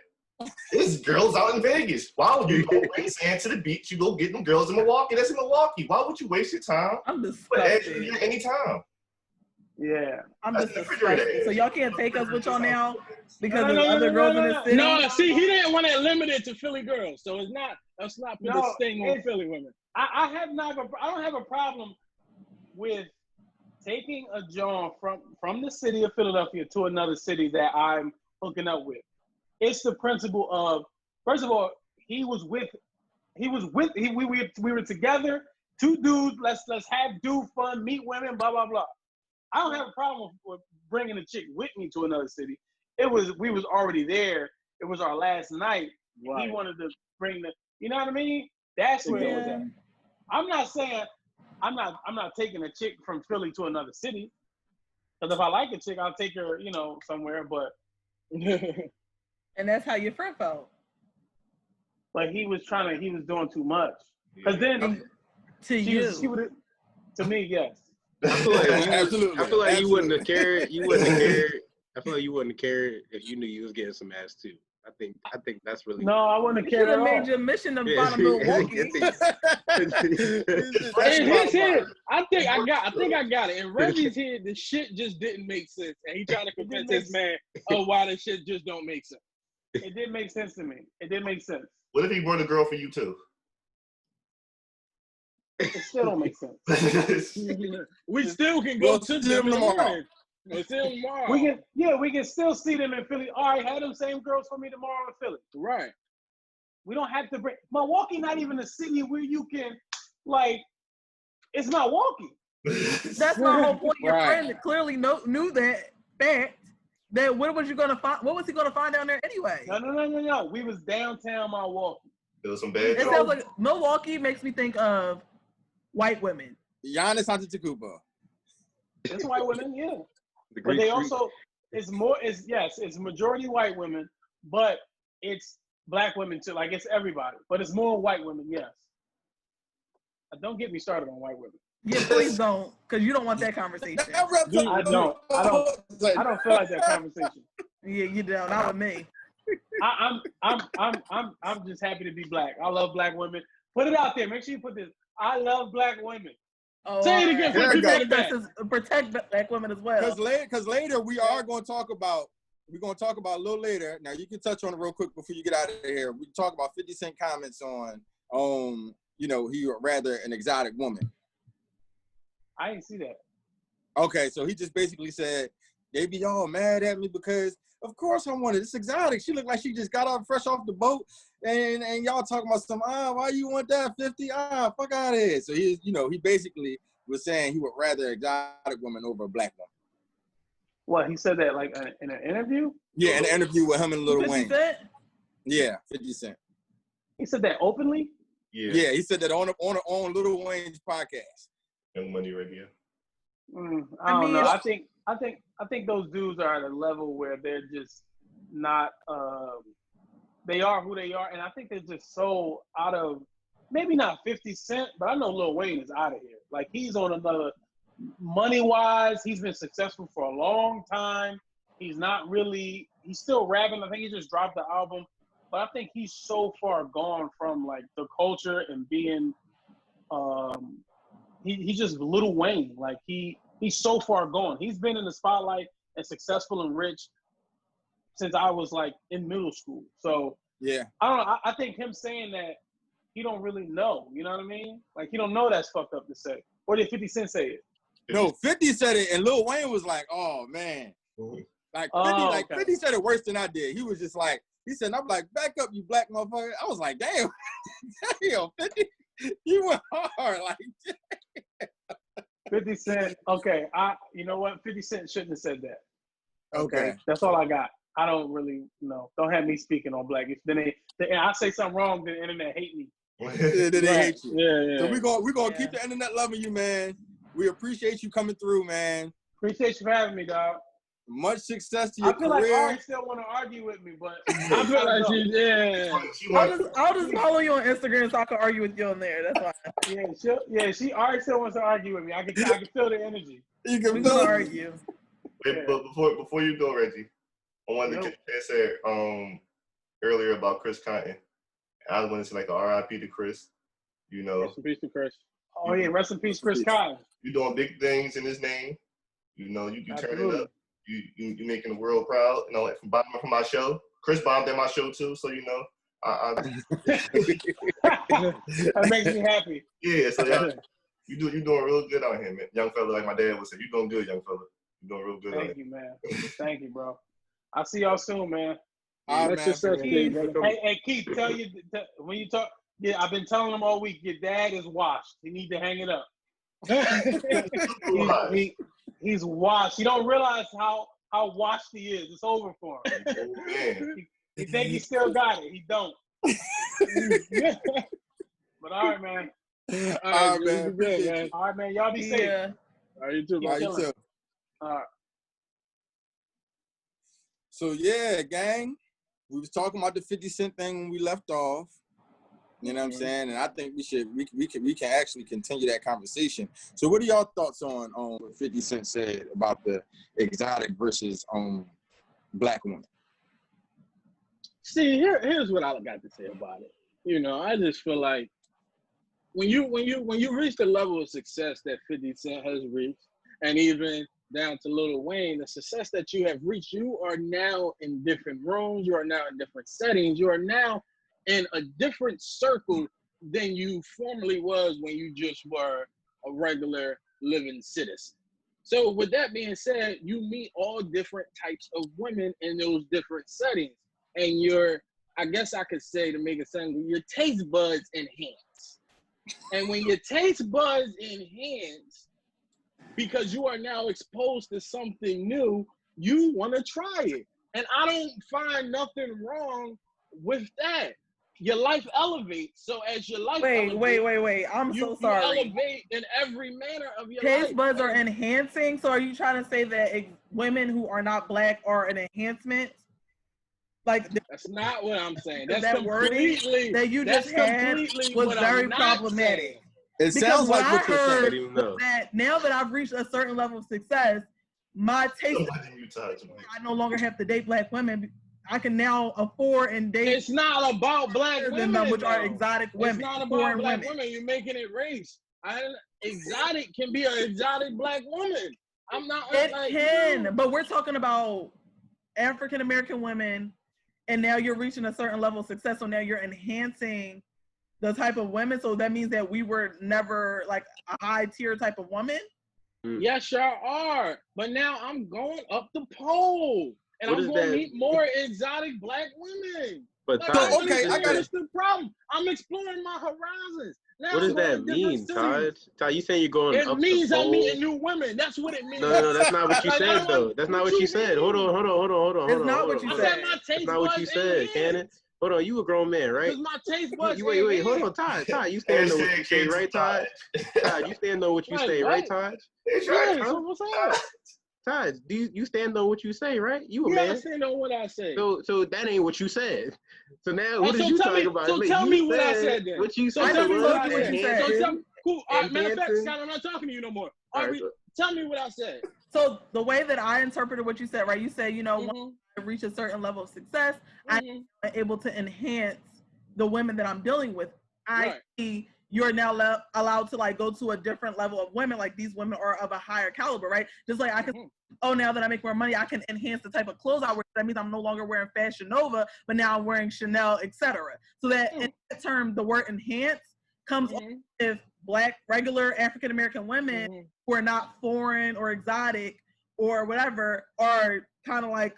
There's girls out in Vegas. Why would you go bring sand to the beach? You go get them girls in Milwaukee. That's in Milwaukee. Why would you waste your time? I'm disgusted. Any time. Yeah. I'm just disgusted. So y'all can't take us with y'all now because there's other girls in the city? No, see, he didn't want to limit it to Philly girls. So that's not for this thing on Philly women. I don't have a problem with taking a John from the city of Philadelphia to another city that I'm hooking up with. It's the principle of, first of all, we were together, two dudes, let's have dude fun, meet women, blah, blah, blah. I don't have a problem with bringing a chick with me to another city. We was already there. It was our last night. Right. He wanted to bring you know what I mean? That's where it was at. I'm not saying, I'm not taking a chick from Philly to another city. Because if I like a chick, I'll take her, somewhere, but. And that's how your friend felt. But he was doing too much. Because then to me, yes. I feel like you wouldn't have cared. I feel like you wouldn't have cared if you knew you was getting some ass too. I think that's really. No, I wouldn't have cared. You should have made your mission to find Milwaukee. In his head, I think I got it. In Reggie's head, the shit just didn't make sense, and he trying to convince his man of why the shit just don't make sense. It did make sense to me. It did make sense. What if he brought a girl for you too? It still don't make sense. We still can go to them tomorrow. We can still see them in Philly. All right, have them same girls for me tomorrow in Philly. Right. We don't have to bring Milwaukee. Not even a city where you can it's Milwaukee. That's my whole point. Your friend clearly knew that fact. That what was he gonna find down there anyway? No. We was downtown Milwaukee. It was some bad It jokes. sounds like Milwaukee makes me think of white women. Giannis Antetokounmpo. It's white women, yeah. But they also, it's majority white women, but it's black women too. Like it's everybody, but it's more white women, yes. Don't get me started on white women. Yeah, please don't, because you don't want that conversation. I don't feel like that conversation. Yeah, you don't. Not with me. I'm just happy to be black. I love black women. Put it out there. Make sure you put this. I love black women. Oh, say it again. Protect black women as well. Because later we are going to talk about. We're going to talk about a little later. Now you can touch on it real quick before you get out of here. We talk about 50 Cent comments on he would rather an exotic woman. I didn't see that. Okay, so he just basically said they be all mad at me because of course I wanted this exotic. She looked like she just got off fresh off the boat, and y'all talking about some why you want that 50? Fuck out of here. So he basically was saying he would rather exotic woman over a black woman. What, he said that like in an interview? Yeah, in an interview with him and Lil Wayne. 50 Cent? Yeah, 50 Cent. He said that openly? Yeah, he said that on Lil Wayne's podcast. Young Money Radio. I don't know. I think those dudes are at a level where they're just not. They are who they are, and I think they're just so out of. Maybe not 50 Cent, but I know Lil Wayne is out of here. Like he's on another. Money-wise, he's been successful for a long time. He's not really. He's still rapping. I think he just dropped the album, but I think he's so far gone from like the culture and being. He's just Lil Wayne. Like he's so far gone. He's been in the spotlight and successful and rich since I was like in middle school. So yeah, I don't know. I think him saying that he don't really know. You know what I mean? Like he don't know that's fucked up to say. Or did 50 Cent say it? No, 50 said it, and Lil Wayne was like, "Oh man," like 50, 50 said it worse than I did. He was just like, he said, "I'm like, back up, you black motherfucker." I was like, "Damn, damn, 50, you went hard." Like, 50 Cent. Okay, you know what? 50 Cent shouldn't have said that. Okay, that's all I got. I don't really know. Don't have me speaking on black. Then I say something wrong, then the internet hate me. Yeah, they hate you. Yeah. So we're gonna keep the internet loving you, man. We appreciate you coming through, man. Appreciate you for having me, dog. Much success to your career. I feel like Ari still want to argue with me, but I feel like I'll just follow you on Instagram so I can argue with you on there. That's fine. She Ari still wants to argue with me. I can feel the energy. You can argue. Wait, but before you go, Reggie, I wanted to say earlier about Chris Cotton. I wanted to say like a RIP to Chris. Rest in peace to Chris. Oh yeah, rest in peace, Chris Cotton. You're doing big things in his name. You turning up. You making the world proud. From my show. Chris bombed at my show too, so that makes me happy. Yeah, so you doing real good out here, man. Young fella, like my dad would say, you doing good, young fella. You doing real good. Thank you, man. Thank you, bro. I'll see y'all soon, man. All right, man. Hey, Keith, tell you when you talk. Yeah, I've been telling him all week. Your dad is washed. He need to hang it up. He's washed. He don't realize how washed he is. It's over for him. Oh, man. He think he still got it. He don't. But all right, man. All right, man. Good, man. All right, man. Y'all be safe. Yeah. All right, you too, man. You too. All right. So yeah, gang. We was talking about the 50 Cent thing when we left off. You know what I'm saying? And I think we can actually continue that conversation. So what are y'all thoughts on what 50 Cent said about the exotic versus black women? See, here's what I got to say about it. I just feel like when you reach the level of success that 50 Cent has reached, and even down to Lil Wayne, the success that you have reached, you are now in different rooms, you are now in different settings, you are now in a different circle than you formerly was when you just were a regular living citizen. So with that being said, you meet all different types of women in those different settings. And I guess I could say, to make it sound, your taste buds enhance. And when your taste buds enhance, because you are now exposed to something new, you want to try it. And I don't find nothing wrong with that. your life elevates. So as your life Wait. elevates, I'm you, so sorry. You elevate in every manner of your Taste life. buds are enhancing. So are you trying to say that women who are not black are an enhancement? Like that's not what I'm saying. that That's wording completely that you just had was what very I'm not problematic. saying. It Because sounds what like I what you're heard saying. was that now that I've reached a certain level of success, my taste I no longer have to date black women. I can now afford and date. It's not about black women, them, which are exotic women. It's not about foreign black women. You're making it race. Exotic can be an exotic black woman. I'm not. It like, can, but we're talking about African American women, and now you're reaching a certain level of success. So now you're enhancing the type of women. So that means that we were never like a high tier type of woman. Yes, y'all are. But now I'm going up the pole, and What I'm is going to that? meet more exotic black women. But Like, Todd, okay, I got it. The problem. I'm exploring my horizons. Now what does I'm going that to different mean, cities. Todd? Todd, you saying you're going It up means the I'm pole? meeting new women. That's what it means. No, that's not what you Like, said, though. That's not what you said. Hold on. It's not what you I said. said my taste That's not what you said, Cannon. Hold on, you a grown man, right? Because my taste buds. Wait, hold on, Todd. Todd, you stand on what you say, right, Todd? Todd, you stand on what you say, right, Todd? Yeah, so what's up? Todd, you stand on what you say, right? You a Yeah, I man. stand on what I say. So that ain't what you said. So now what did you talk about? So tell me what I said then. What you So said tell me was what I said. So tell me, cool. Matter of fact, Scott, I'm not talking to you no more. Tell me what I said. So the way that I interpreted what you said, right? You said, when I reach a certain level of success, I'm able to enhance the women that I'm dealing with. You're now allowed to like go to a different level of women. Like these women are of a higher caliber, right? Just like I can, now that I make more money, I can enhance the type of clothes I wear. That means I'm no longer wearing Fashion Nova, but now I'm wearing Chanel, etc. So that in that term, the word enhance comes if black, regular African American women who are not foreign or exotic or whatever are kind of like,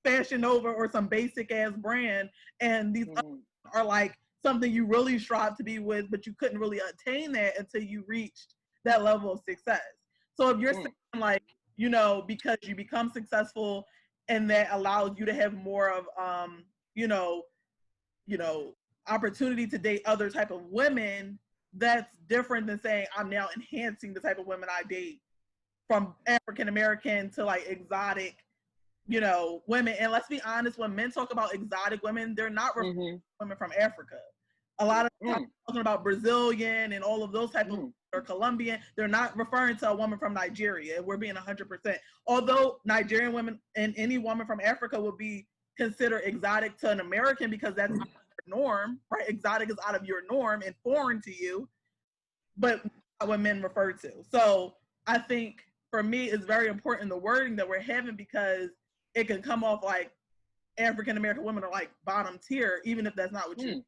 Fashion Nova or some basic ass brand, and these are like something you really strive to be with, but you couldn't really attain that until you reached that level of success. So if you're saying like, because you become successful and that allows you to have more of, opportunity to date other type of women, that's different than saying I'm now enhancing the type of women I date from African American to like exotic, women. And let's be honest, when men talk about exotic women, they're not referring to women from Africa. A lot of times talking about Brazilian and all of those type of or Colombian, they're not referring to a woman from Nigeria. We're being 100%. Although Nigerian women and any woman from Africa would be considered exotic to an American because that's not your norm, right? Exotic is out of your norm and foreign to you, but not what men refer to. So I think for me, it's very important the wording that we're having because it can come off like African American women are like bottom tier, even if that's not what you.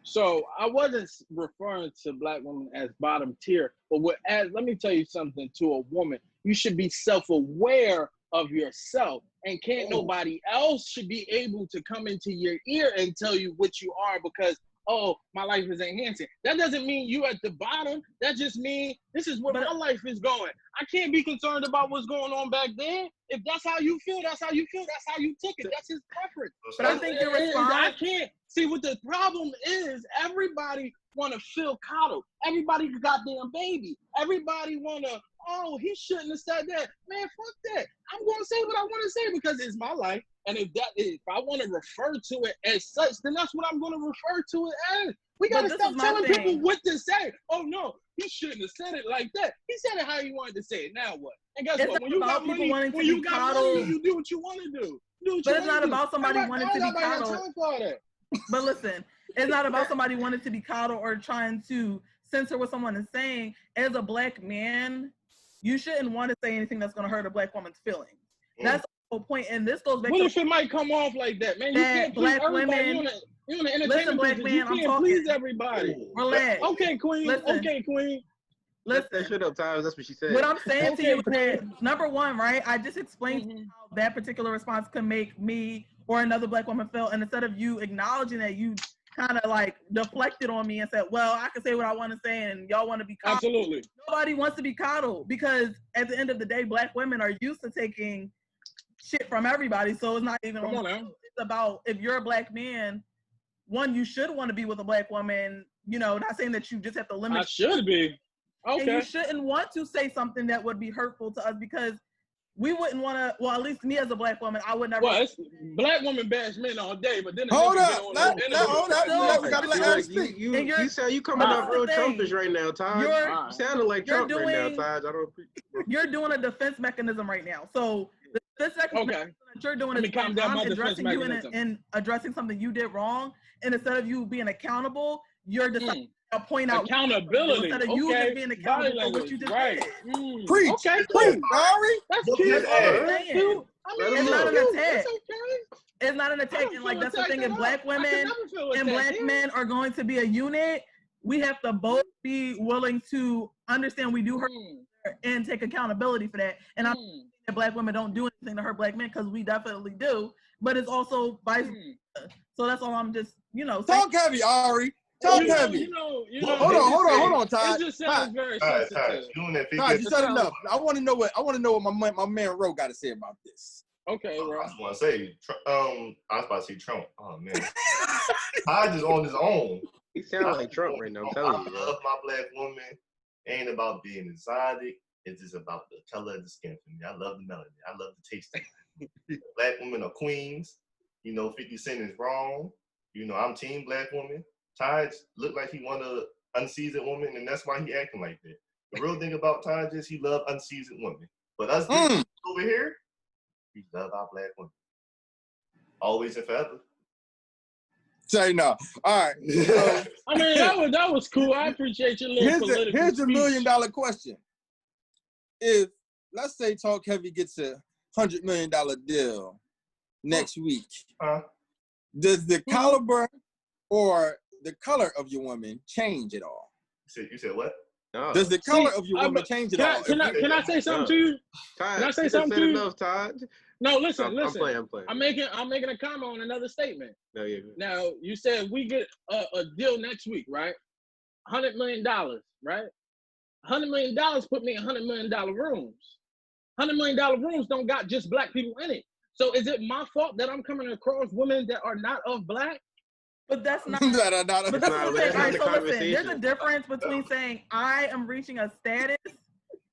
So I wasn't referring to black women as bottom tier, but let me tell you something to a woman. You should be self-aware of yourself, and can't nobody else should be able to come into your ear and tell you what you are because, my life is enhancing. That doesn't mean you at the bottom. That just means this is where my life is going. I can't be concerned about what's going on back there. If that's how you feel, that's how you feel. That's how you took it. That's his preference. But I think your response. I can't see what the problem is. Everybody want to feel coddled. Everybody goddamn baby. Everybody want to. Oh, he shouldn't have said that. Man, fuck that. I'm going to say what I want to say because it's my life. And if I want to refer to it as such, then that's what I'm going to refer to it as. We got to stop telling people what to say. Oh, no, he shouldn't have said it like that. He said it how he wanted to say it. Now what? And guess what? When you got money, you do what you want to do. But it's not about somebody wanting to be coddled. But listen, it's not about somebody wanting to be coddled or trying to censor what someone is saying. As a black man, you shouldn't want to say anything that's going to hurt a black woman's feelings. That's the whole point. And this goes back to... What if it might come off like that, man? You can't please everybody. You're on the entertainment black man, you can't please everybody. Relax. Okay, queen. Listen. Okay, queen. Listen. That shit up, Tyler. That's what she said. What I'm saying to you is that, number one, right? I just explained to you how that particular response can make me or another black woman feel. And instead of you acknowledging that, you kind of like deflected on me and said, well, I can say what I want to say and y'all want to be coddled. Absolutely. Nobody wants to be coddled because at the end of the day, black women are used to taking shit from everybody. So it's not even about if you're a black man, one, you should want to be with a black woman. You know, not saying that you just have to limit. I should be. Okay. And you shouldn't want to say something that would be hurtful to us because we wouldn't want to. Well, at least me as a black woman, I would never. Well, it's black women bash men all day, but then Hold up. hold up. We gotta let her speak. You sound you coming off real Trumpish right now, Todd. You sounding like Trump right now, Todd. You're doing a defense mechanism right now. So the defense mechanism that you're doing is I'm addressing you and addressing something you did wrong, and instead of you being accountable, you're deciding to point out accountability instead of you just being accountable for what you just did. Preach. Okay, Preach, Ari. That's cute. It's not an attack. It's not an attack. And like that's the thing. If black women and black men are going to be a unit, we have to both be willing to understand we do hurt and take accountability for that. And I'm saying that black women don't do anything to hurt black men because we definitely do. But it's also vice versa. So that's all I'm just, Talk heavy, Ari. Talk heavy. Hold on, Todd. It just sounds very sensitive. Todd, you said enough. I want to know what my man Ro got to say about this. Okay, Ro. I just want to say, I was about to say Trump. Oh man, I just on his own. He sounds like Trump right now. I'm telling you. I love my black woman. Ain't about being exotic. It's just about the color of the skin for me. I love the melanin. I love the taste. Black women are queens. 50 Cent is wrong. I'm team black woman. Taj looked like he wanted an unseasoned woman, and that's why he acting like that. The real thing about Taj is he love unseasoned women. But us over here, we love our black women. Always and forever. Say no. All right. So, I mean, that was cool. I appreciate your little political Here's speech. $1 million question. If, let's say, Talk Heavy gets a $100 million deal next week, does the caliber or the color of your woman change at all? You said what? No. Does the color of your woman change at all? Can I say something to you? Todd, can I say something to you? Enough, Todd. No, listen. I'm playing. I'm making a comment on another statement. No, yeah. Now, you said we get a deal next week, right? $100 million, right? $100 million put me in $100 million rooms. $100 million rooms don't got just black people in it. So is it my fault that I'm coming across women that are not of black? But that's not. But that's not what I'm saying. All right, so listen, there's a difference between saying I am reaching a status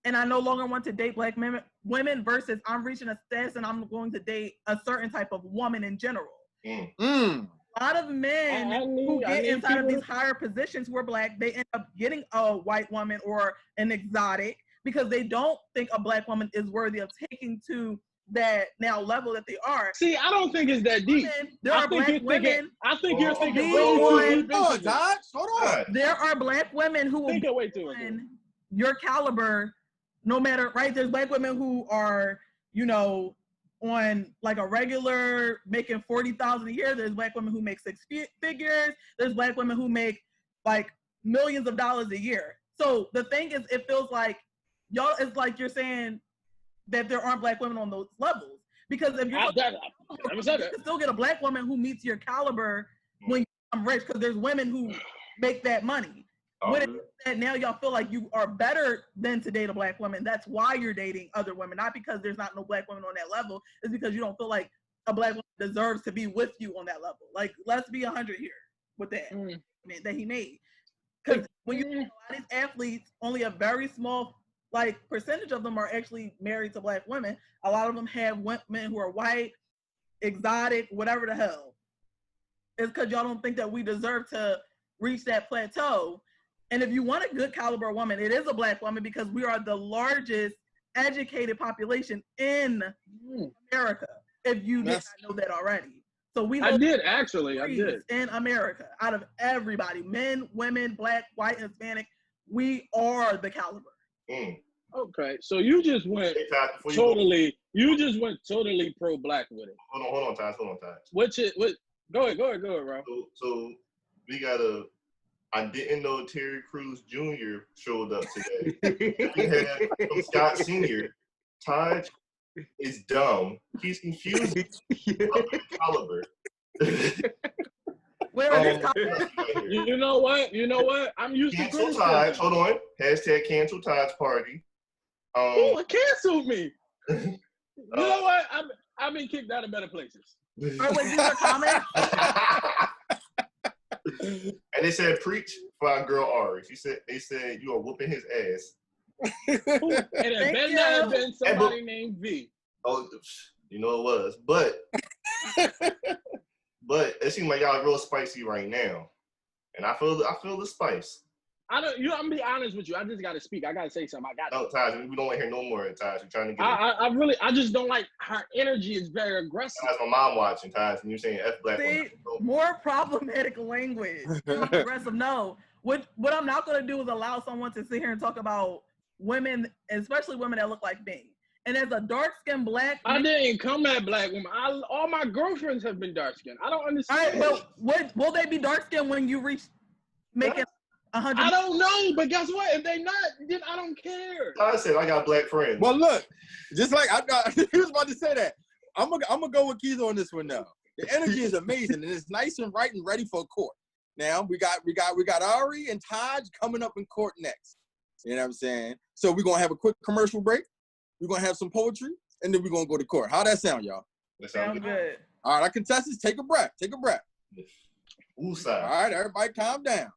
and I no longer want to date black women versus I'm reaching a status and I'm going to date a certain type of woman in general. A lot of men who get inside of these higher positions who are black, they end up getting a white woman or an exotic because they don't think a black woman is worthy of taking to that now level that they are. See, I don't think it's that deep. There are black women. I think you're thinking way too much. Hold on. There are black women who will way too your caliber, no matter, right? There's black women who are, on like a regular making $40,000 a year. There's black women who make six figures. There's black women who make like millions of dollars a year. So the thing is, it feels like y'all, it's like you're saying that there aren't black women on those levels. Because if you're you can still get a black woman who meets your caliber when you become rich, because there's women who make that money. When it's that now y'all feel like you are better than to date a black woman, that's why you're dating other women, not because there's not no black women on that level. It's because you don't feel like a black woman deserves to be with you on that level. Like, let's be 100 here with that that he made. Because when you see a lot of these athletes, only a very small percentage of them are actually married to black women. A lot of them have women who are white, exotic, whatever the hell. It's because y'all don't think that we deserve to reach that plateau. And if you want a good caliber woman, it is a black woman because we are the largest educated population in America. If you did not know that already. So I did in America, out of everybody, men, women, black, white, Hispanic, we are the caliber. Okay, so you just went totally pro-black with it. Hold on, Taj. Go ahead, bro. So we got I didn't know Terry Crews Jr. showed up today. We had from Scott Sr. Taj is dumb. He's confused about the caliber. You know what? I'm used to cancel Taj. Hold on. Hashtag cancel Taj party. It canceled me. You know what? I've been kicked out of better places. Or wait, these are comments? And they said, preach for our girl Ari. They said you are whooping his ass. And it better not have been somebody named V. Oh, you know it was. But it seems like y'all real spicy right now. And I feel the spice. I'm gonna be honest with you. I just gotta speak. I gotta say something. No, Taj, we don't want to hear no more, Taj. We're trying to get I just don't like her energy is very aggressive. That's my mom watching, Taj, and you're saying F black woman. More problematic language. Not aggressive. No. What I'm not gonna do is allow someone to sit here and talk about women, especially women that look like me. And as a dark-skinned black I didn't come at black women. All my girlfriends have been dark-skinned. I don't understand. All right, but will they be dark-skinned when you reach making 100? I don't know, but guess what? If they not, then I don't care. I said I got black friends. Well, look, just like he was about to say that. I'm gonna go with Keith on this one now. The energy is amazing and it's nice and right and ready for court. Now we got Ari and Taj coming up in court next. You know what I'm saying? So we're gonna have a quick commercial break. We're gonna have some poetry, and then we're gonna go to court. How that sound, y'all? That sounds good. All right, our contestants, take a breath. Take a breath. Woosah. All right, everybody calm down.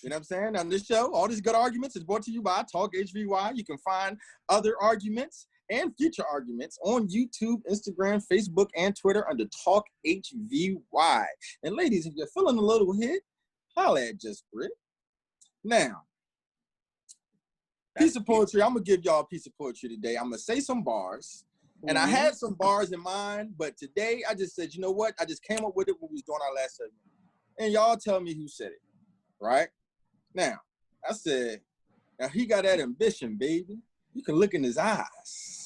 You know what I'm saying? On this show, all these good arguments is brought to you by TalkHVY. You can find other arguments and future arguments on YouTube, Instagram, Facebook, and Twitter under TalkHVY. And ladies, if you're feeling a little hit, holla at Just Brit. Now, piece of poetry. I'm gonna give y'all a piece of poetry today. I'm gonna say some bars, and I had some bars in mind, but today I just said, you know what? I just came up with it when we was doing our last segment, and y'all tell me who said it. Right now, I said, now he got that ambition, baby. You can look in his eyes.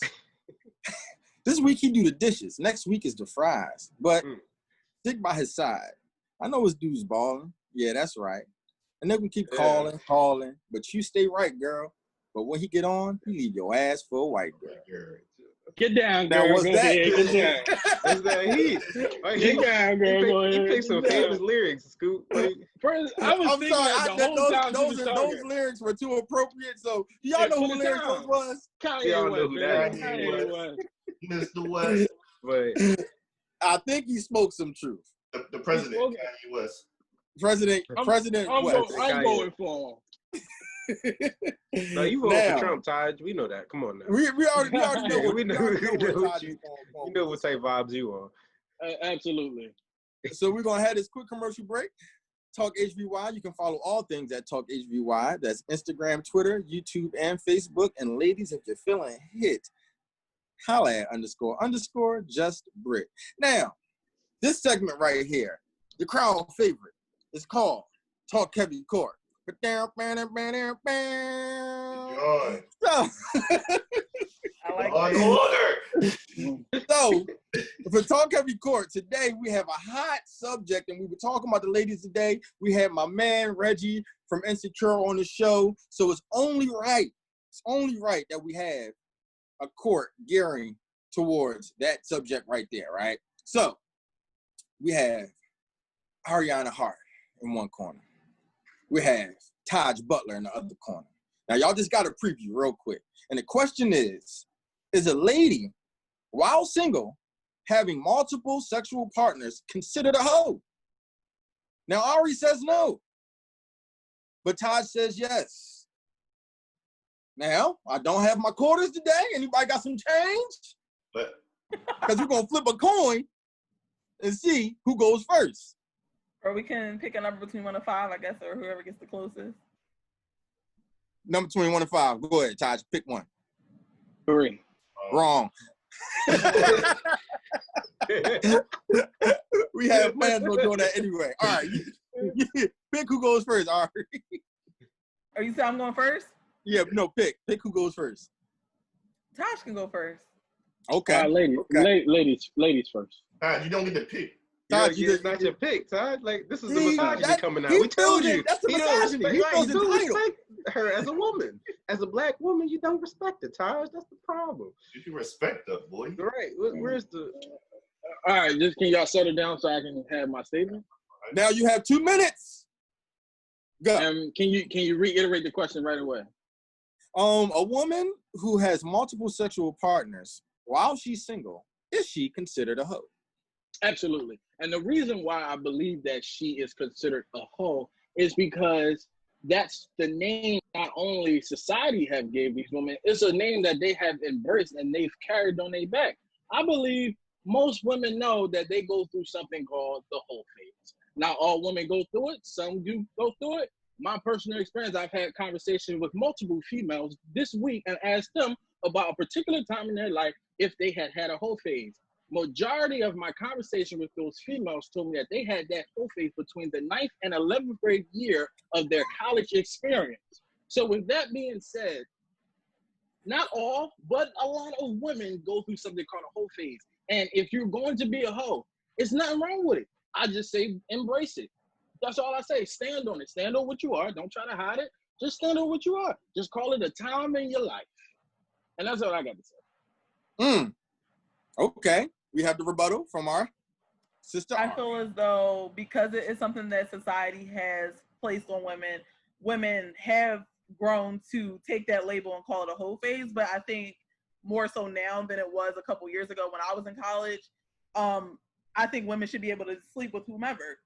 This week he do the dishes. Next week is the fries. But stick by his side. I know his dude's balling. Yeah, that's right. And they can keep calling. But you stay right, girl. But when he get on, he leave your ass for a white girl. Get down, girl. Now, what's that? Get down. What's that? Get down, girl. He picked some famous lyrics, Scoop. First, I was thinking those lyrics were too appropriate. So y'all know who the lyrics was? Kanye West. Mr. West. But I think he spoke some truth. The president, Kanye West. President West. I'm going for him. No, you voted for Trump, Taj. We know that. Come on now. We already know what we know what type vibes you on. Absolutely. So we're gonna have this quick commercial break. TalkHVY. You can follow all things at TalkHVY. That's Instagram, Twitter, YouTube, and Facebook. And ladies, if you're feeling hit, holla at _ Just Brit. Now, this segment right here, the crowd favorite, is called TalkHVY Court. So, I like order. So, for TalkHVY Court, today we have a hot subject, and we were talking about the ladies today. We had my man, Reggie, from Insecure on the show. So it's only right that we have a court gearing towards that subject right there, right? So, we have Ariana Hart in one corner. We have Taj Butler in the other corner. Now, y'all just got a preview real quick. And the question is a lady, while single, having multiple sexual partners considered a hoe? Now, Ari says no, but Taj says yes. Now, I don't have my quarters today. Anybody got some change? Because we're going to flip a coin and see who goes first. Or we can pick a number between 1 and 5, I guess, or whoever gets the closest. Number between 1 and 5. Go ahead, Taj. Pick one. 3. Wrong. We have plans on doing that anyway. All right. Pick who goes first, Ari. Are you saying I'm going first? Yeah, no, pick. Pick who goes first. Taj can go first. Okay. Ladies first. You don't get to pick. Todd, it's not your pick, Todd. Like, this is the misogyny coming out. We told you. That's the misogyny. You don't respect her as a woman. As a black woman, you don't respect it, Todd. That's the problem. You can respect her, boy. Right. Where's the... All right, just can y'all settle down so I can have my statement? Now you have 2 minutes. Go. Can you reiterate the question right away? A woman who has multiple sexual partners while she's single, is she considered a hoe? Absolutely. And the reason why I believe that she is considered a hoe is because that's the name not only society have gave these women, it's a name that they have embraced and they've carried on their back. I believe most women know that they go through something called the hoe phase. Not all women go through it. Some do go through it. My personal experience, I've had conversations with multiple females this week and asked them about a particular time in their life if they had had a hoe phase. Majority of my conversation with those females told me that they had that whole phase between the 9th and 11th grade year of their college experience. So with that being said, not all, but a lot of women go through something called a whole phase. And if you're going to be a hoe, it's nothing wrong with it. I just say embrace it. That's all I say. Stand on it. Stand on what you are. Don't try to hide it. Just stand on what you are. Just call it a time in your life. And that's all I got to say. Okay. We have the rebuttal from our sister. I feel as though because it is something that society has placed on women, women have grown to take that label and call it a hoe phase. But I think more so now than it was a couple years ago when I was in college. I think women should be able to sleep with whomever.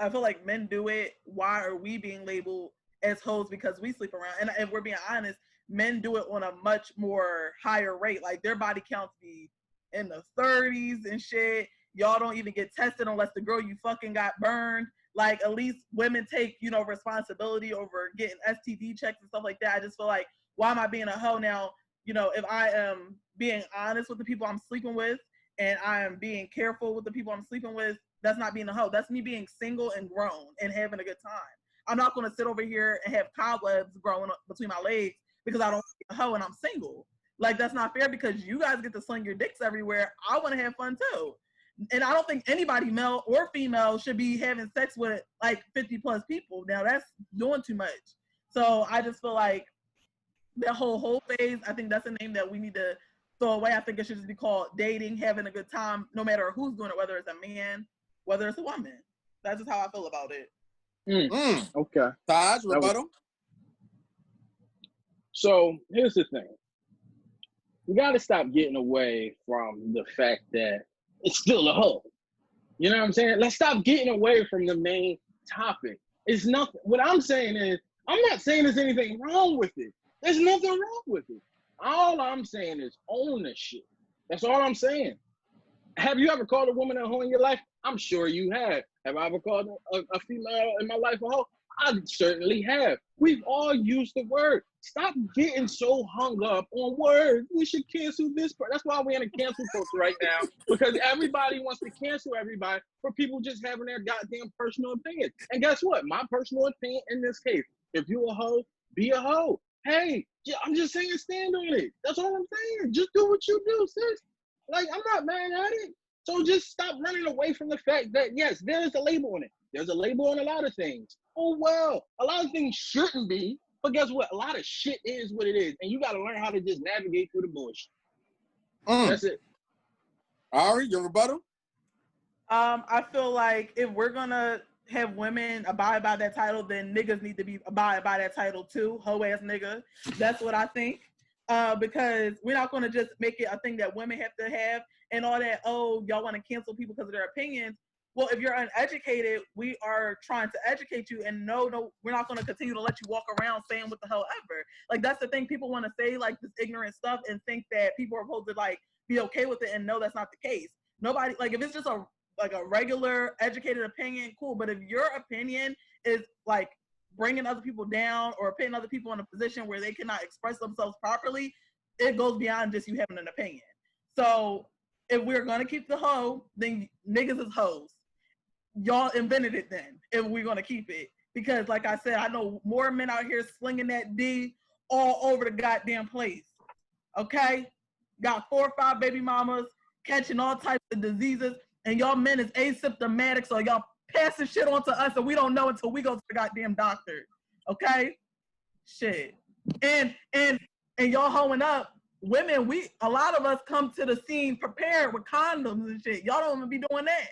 I feel like men do it. Why are we being labeled as hoes because we sleep around? And if we're being honest, men do it on a much more higher rate. Like their body counts be in the 30s and shit. Y'all don't even get tested unless the girl you fucking got burned. Like at least women take, you know, responsibility over getting STD checks and stuff like that. I just feel like, why am I being a hoe now? You know, if I am being honest with the people I'm sleeping with and I am being careful with the people I'm sleeping with, that's not being a hoe. That's me being single and grown and having a good time. I'm not going to sit over here and have cobwebs growing up between my legs because I don't be a hoe and I'm single. Like, that's not fair because you guys get to sling your dicks everywhere. I want to have fun too. And I don't think anybody, male or female, should be having sex with like 50 plus people. Now that's doing too much. So I just feel like that whole phase, I think that's a name that we need to throw away. I think it should just be called dating, having a good time, no matter who's doing it, whether it's a man, whether it's a woman. That's just how I feel about it. Okay. Taj, rebuttal. So here's the thing. We got to stop getting away from the fact that it's still a hoe. You know what I'm saying? Let's stop getting away from the main topic. It's nothing. What I'm saying is, I'm not saying there's anything wrong with it. There's nothing wrong with it. All I'm saying is own the shit. That's all I'm saying. Have you ever called a woman a hoe in your life? I'm sure you have. Have I ever called a female in my life a hoe? I certainly have. We've all used the word. Stop getting so hung up on words. We should cancel this part. That's why we're in a cancel culture right now, because everybody wants to cancel everybody for people just having their goddamn personal opinion. And guess what? My personal opinion in this case, if you a hoe, be a hoe. Hey, I'm just saying stand on it. That's all I'm saying. Just do what you do, sis. Like, I'm not mad at it. So just stop running away from the fact that, yes, there is a label on it. There's a label on a lot of things. Oh, well, a lot of things shouldn't be. But guess what? A lot of shit is what it is. And you got to learn how to just navigate through the bullshit. That's it. Ari, your rebuttal? I feel like if we're going to have women abide by that title, then niggas need to be abide by that title too. Hoe ass nigga. That's what I think. Because we're not going to just make it a thing that women have to have and all that, oh, y'all want to cancel people because of their opinions. Well, if you're uneducated, we are trying to educate you, and no, we're not going to continue to let you walk around saying what the hell ever. Like, that's the thing. People want to say like this ignorant stuff and think that people are supposed to like be okay with it, and no, that's not the case. Nobody, like, if it's just a regular educated opinion, cool. But if your opinion is like bringing other people down or putting other people in a position where they cannot express themselves properly, it goes beyond just you having an opinion. So if we're going to keep the hoe, then niggas is hoes. Y'all invented it then, if we're going to keep it. Because like I said, I know more men out here slinging that D all over the goddamn place. Okay? Got 4 or 5 baby mamas, catching all types of diseases, and y'all men is asymptomatic, so y'all passing shit on to us and we don't know until we go to the goddamn doctor. Okay? Shit. And y'all hoeing up. Women, a lot of us come to the scene prepared with condoms and shit. Y'all don't even be doing that.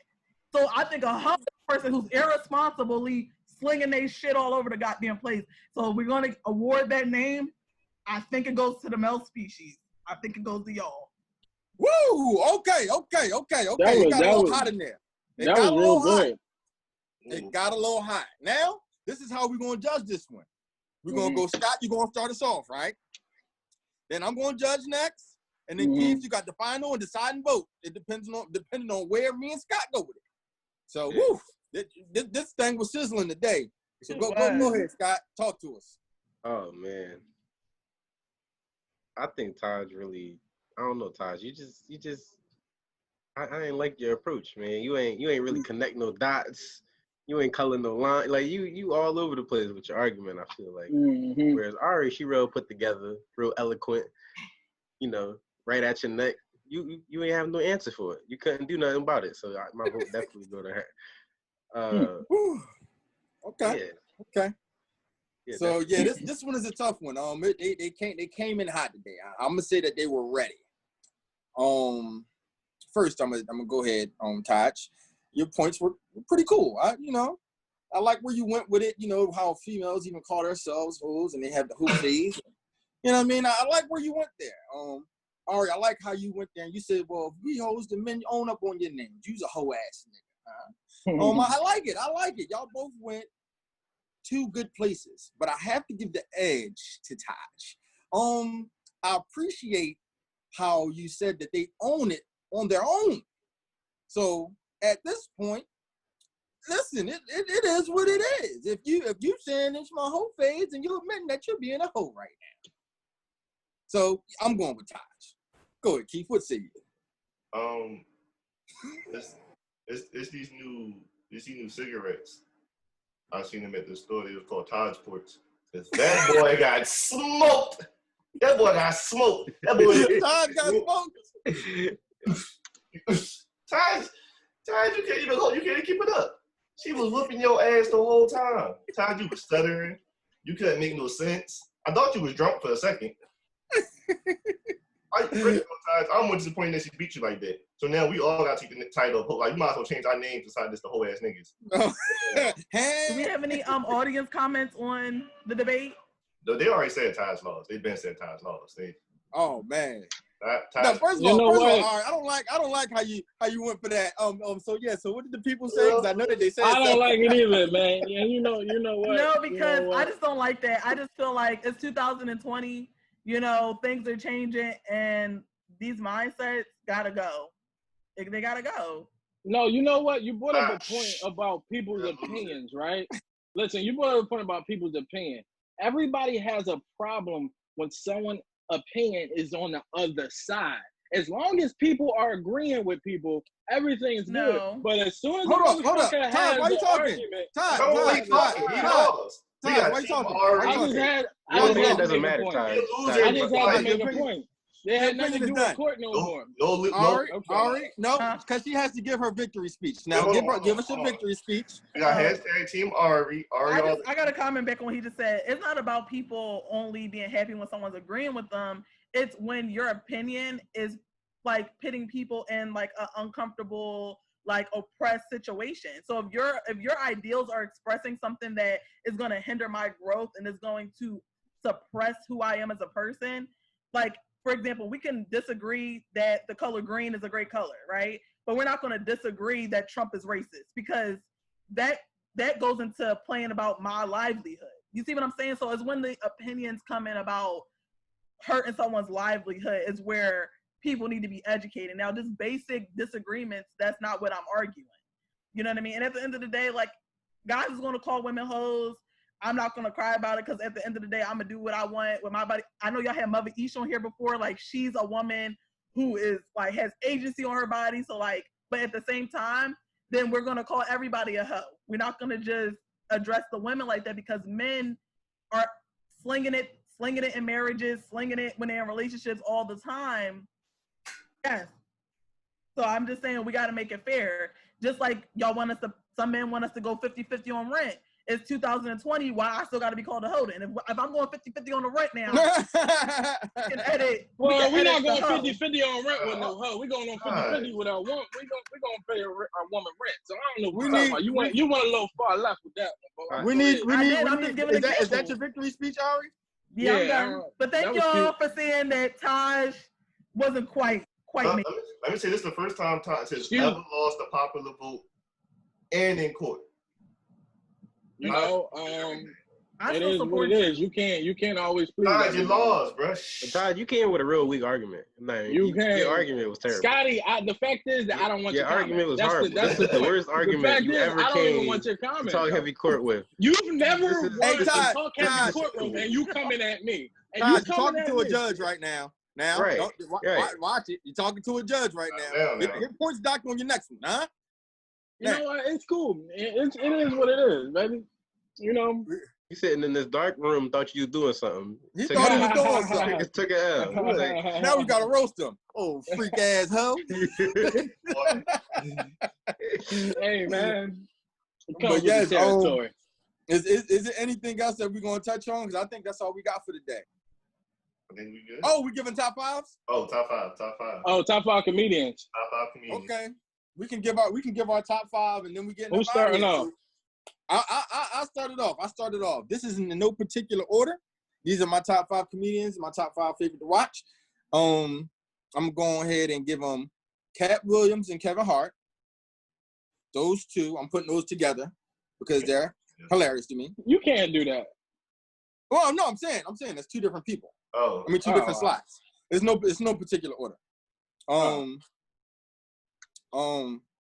So I think a homeless person who's irresponsibly slinging their shit all over the goddamn place. So if we're going to award that name, I think it goes to the male species. I think it goes to y'all. Woo! Okay. It got a little hot in there. That was real good. It got a little hot. Now, this is how we're going to judge this one. We're going to go, Scott, you're going to start us off, right? Then I'm going to judge next. And then Keith, you got the final and deciding vote. It depending on where me and Scott go with it. So, woo, this thing was sizzling today. So go ahead, Scott. Talk to us. Oh man, I think Taj really. I don't know, Taj. You just. I ain't like your approach, man. You ain't really connect no dots. You ain't color no line. Like you all over the place with your argument. I feel like. Whereas Ari, she real put together, real eloquent. You know, right at your neck. You ain't have no answer for it. You couldn't do nothing about it. So my vote definitely go to her. Okay. Yeah. Okay. Yeah, so this one is a tough one. They came in hot today. I'm gonna say that they were ready. First I'm gonna go ahead. Taj, your points were pretty cool. I like where you went with it. You know how females even call themselves hoes and they have the hoe phase. You know what I mean? I like where you went there. Ari, I like how you went there and you said, well, if we hoes, the men own up on your name. You's a hoe ass nigga. I like it. Y'all both went two good places, but I have to give the edge to Taj. I appreciate how you said that they own it on their own. So at this point, listen, it is what it is. If you saying it's my hoe phase and you admitting that you're being a hoe right now. So I'm going with Taj. Go ahead, Keith. What say you? It's these new cigarettes. I seen them at the store. They was called Taj Ports. That boy got smoked. That boy got smoked. That boy Taj got smoked. Taj, you can't even keep it up. She was whooping your ass the whole time. Taj, you was stuttering. You couldn't make no sense. I thought you was drunk for a second. I'm more disappointed that she beat you like that. So now we all got to take the title of like, you might as well change our names beside this the whole ass niggas. Do we have any audience comments on the debate? No, they already said Taj lost. They've been said Taj lost. Oh man. No, first of all, I don't like how you went for that. So what did the people say? Because I know that they said I don't like it either, man. Yeah, you know what? No, because I just don't like that. I just feel like it's 2020. You know, things are changing, and these mindsets gotta go. They gotta go. No, you know what? You brought up a point about people's opinions, right? Listen, you brought up a point about people's opinion. Everybody has a problem when someone's opinion is on the other side. As long as people are agreeing with people, everything's good. But as soon as hold up. Todd, why you talking? Todd, why you talking? Todd, why you talking? Your doesn't matter, Todd. I just had to make a point. They had nothing to do with court no more. Ari, because she has to give her victory speech. Now, give us your victory speech. We got hashtag Team Ari. I got a comment back on what he just said. It's not about people only being happy when someone's agreeing with them. It's when your opinion is like pitting people in like an uncomfortable, like oppressed situation. So if your ideals are expressing something that is going to hinder my growth and is going to suppress who I am as a person, like, for example, we can disagree that the color green is a great color, right? But we're not going to disagree that Trump is racist, because that goes into playing about my livelihood. You see what I'm saying? So it's when the opinions come in about hurting someone's livelihood is where people need to be educated. Now, just basic disagreements, that's not what I'm arguing. You know what I mean? And at the end of the day, like, guys is going to call women hoes. I'm not going to cry about it, because at the end of the day, I'm going to do what I want with my body. I know y'all had Mother Ish on here before. Like, she's a woman who is, like, has agency on her body. So, like, but at the same time, then we're going to call everybody a hoe. We're not going to just address the women like that, because men are slinging it in marriages, slinging it when they're in relationships all the time. Yes. So I'm just saying we got to make it fair. Just like y'all want us to, some men want us to go 50-50 on rent. It's 2020. Why I still got to be called a hoe? And if I'm going 50-50 on the rent now, we can edit. Well, we're not going 50-50 on rent with no hoe. We're going on 50-50 with our woman. We're going to pay our woman rent. So I don't know what you're talking about. You went a little far left with that one. Is that your victory speech, Ari? Yeah, I'm done. But thank y'all for saying that Taj wasn't quite quite make. Let me say this: the first time Taj has ever lost a popular vote and in court. You know, I it still is support what it is. You can't always please. Taj, you lost, bro. But Todd, you came with a real weak argument. Man, your argument was terrible. Scotty, the fact is that I don't want your argument was that's horrible. That's the worst argument you ever I don't came even want your comment. to Talk Heavy Court with. You've never won a Todd, Talk Heavy courtroom, and you coming at me. And Todd, you're talking to a judge right now. Right. Watch it. You're talking to a judge right now. Get points doctor on your next one, huh? You know what? It's cool. It is what it is, baby. You know. You sitting in this dark room, thought you was doing something. He thought he was doing something. Took an L. Like, now we gotta roast him. Oh, freak ass hoe. Hey man. But yes, is there anything else that we're gonna touch on? Because I think that's all we got for today. I think we good. Oh, we giving top fives? Oh, top five. Oh, top 5 comedians. Top 5 comedians. Okay. We can give our top 5 and then we get. Who's starting off? I started off. This is in no particular order. These are my top 5 comedians, my top 5 favorite to watch. I'm gonna go ahead and give them Cat Williams and Kevin Hart. Those two, I'm putting those together because they're hilarious to me. You can't do that. Well, no, I'm saying that's 2 different people. Oh, I mean 2 different slots. It's no particular order.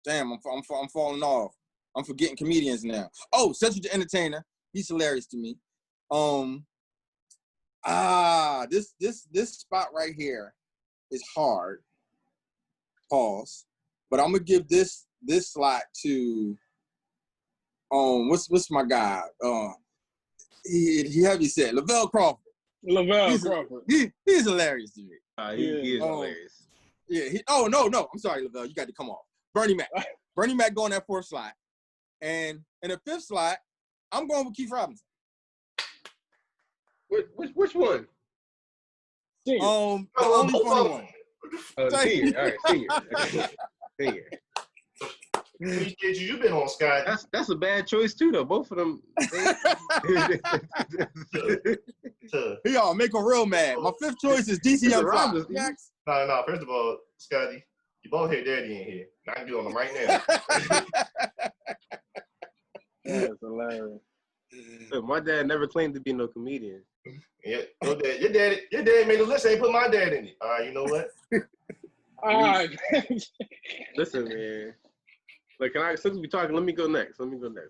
Damn, I'm falling off. I'm forgetting comedians now. Oh, Cedric the Entertainer. He's hilarious to me. This spot right here is hard. Pause. But I'm gonna give this slot to what's my guy? He heavy set. Lavelle Crawford. Crawford. He's hilarious to me. He is hilarious. Yeah. No. I'm sorry, Lavelle. You got to come off. Bernie Mac. Bernie Mac going that 4th slot. And in the 5th slot, I'm going with Keith Robinson. Which one? The only funny one. Senior. All right, senior. Senior. You've been on Sky. That's a bad choice too, though. Both of them. Y'all make them real mad. My 5th choice is DC Young Fly. No. First of all, Scotty, you bald head daddy in here. I can get on them right now. That's hilarious. My dad never claimed to be no comedian. Yeah, your dad made a list. Ain't put my dad in it. All right, you know what? All right. Listen, man. Like, since we talking, let me go next. Go ahead.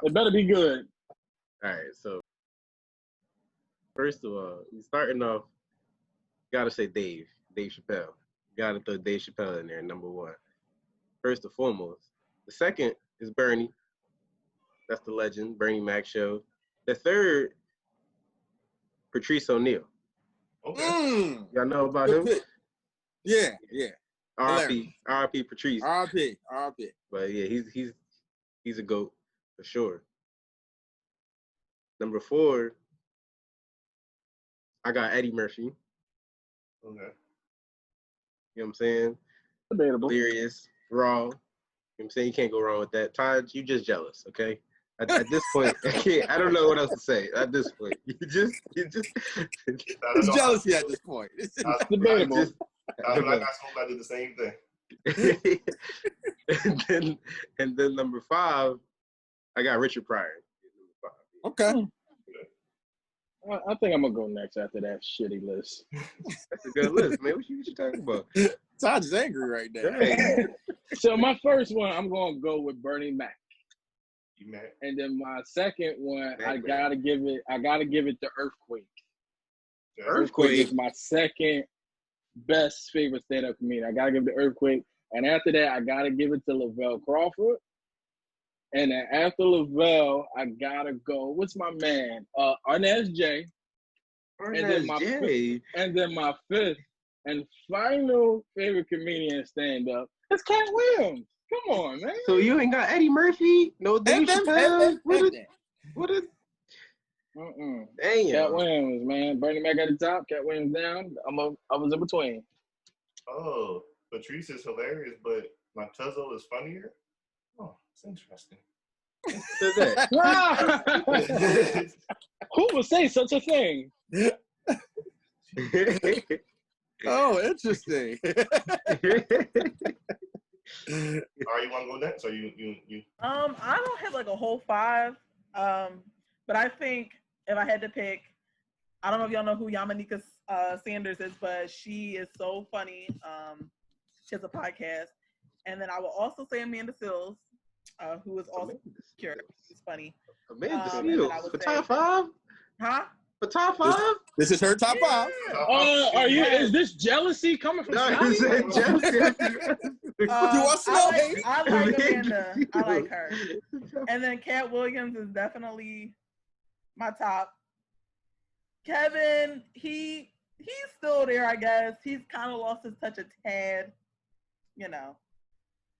It better be good. All right, so first of all, starting off, gotta say Dave Chappelle. Gotta throw Dave Chappelle in there, number 1. First and foremost. The second is Bernie. That's the legend, Bernie Mac show. The third, Patrice O'Neal. Okay. Y'all know about him? Pick. Yeah. R.I.P. Patrice. R.I.P. But yeah, he's a GOAT for sure. Number 4, I got Eddie Murphy. Okay. You know what I'm saying? Debatable. Hilarious, raw. You know what I'm saying? You can't go wrong with that. Todd, you just jealous, okay? At this point, I don't know what else to say. At this point, you just it's jealousy at this point. It's debatable. I got told I did the same thing. and then number 5, I got Richard Pryor. Okay. I think I'm gonna go next after that shitty list. That's a good list, man. What you talking about? Todd is angry right now. Hey. So my first one, I'm gonna go with Bernie Mac. You mad? And then my second one, I gotta give it to Earthquake. Earthquake is my second best favorite stand-up comedian. I gotta give it to Earthquake. And after that, I gotta give it to Lavelle Crawford. And then after Lavelle, I gotta go. What's my man? Arnez J. And then my 5th and final favorite comedian stand-up is Cat Williams. Come on, man. So you ain't got Eddie Murphy? No Dave Chappelle? What is? Damn. Cat Williams, man. Bernie Mac at the top, Cat Williams down. I was in between. Oh, Patrice is hilarious, but my Tuzzo is funnier. Oh, it's interesting. Who would say such a thing? Oh, interesting. All right, you want to go next, or you? I don't have like a whole 5, but I think if I had to pick, I don't know if y'all know who Yamanika Sanders is, but she is so funny. She has a podcast, and then I will also say Amanda Seales, who is also cute. She's funny. Amanda and then I Seales would for say- top 5. Huh? For top 5. This is her top 5. Are you? Is this jealousy coming from No, Scotty? he said jealousy. Do I smell hate? I like Amanda. I like her. And then Cat Williams is definitely my top. Kevin, he's still there, I guess. He's kind of lost his touch a tad, you know.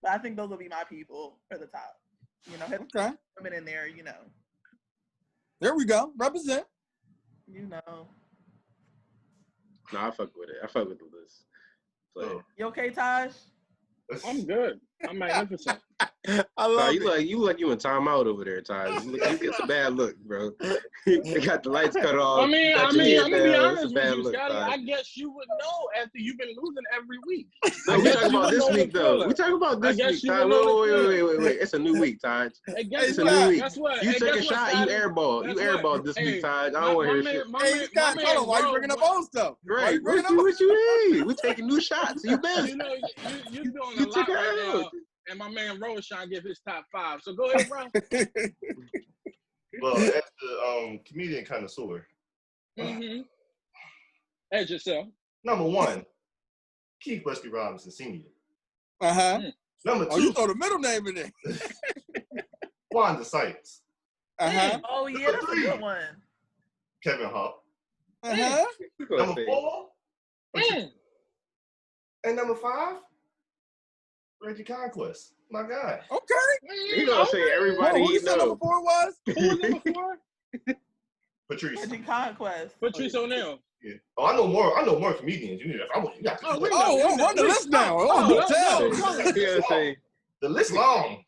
But I think those will be my people for the top. You know, Okay. women in there, you know. There we go. Represent. You know. No, I fuck with it. I fuck with the list. Play it. You okay, Taj? I'm good. I'm magnificent. I love it. You look like you in timeout over there, Ty. You get some bad look, bro. They got the lights cut off. I mean, got I'm your gonna head be down. honest It's a with bad you, look, Scotty. Ty. I guess you would know after you've been losing every week. No, we talking about this week, though. feeling. We talking about this I guess week, you Ty. would know the Wait. It's a new week, Ty. Hey, It's guess a what? new week. Guess what? You Hey, took a guess what, shot, you Scotty? airballed. You Guess what? airballed this Hey, week, Ty. I don't want to hear shit. Hey, Scott, tell him why you bringing up old stuff. Why Right. you bringing up What you mean? We taking new shots. You best. You know, you're doing You a took lot it right out. now, and my man Rose trying to give his top 5. So go ahead, bro. Well, as the comedian connoisseur, Mm-hmm. Edge yourself. number 1, Keith Wesley Robinson Sr. Uh-huh. Number 2, Oh, you throw the middle name in there. Wanda Sykes. Uh-huh. Oh, yeah, that's a good one. Kevin Hart. Uh-huh. You gonna Number say- 4, Mm. and number 5, Reggie Conquest. My guy. Okay. You gonna say everybody Who you you said number know? 4 was? Who was number 4? Patrice. Reggie Conquest. Patrice O'Neal. Yeah. Oh, I know more comedians. You got to Oh, we Oh, know, oh, run the list now. Oh, Oh, do no, tell. no. You gonna say the list long.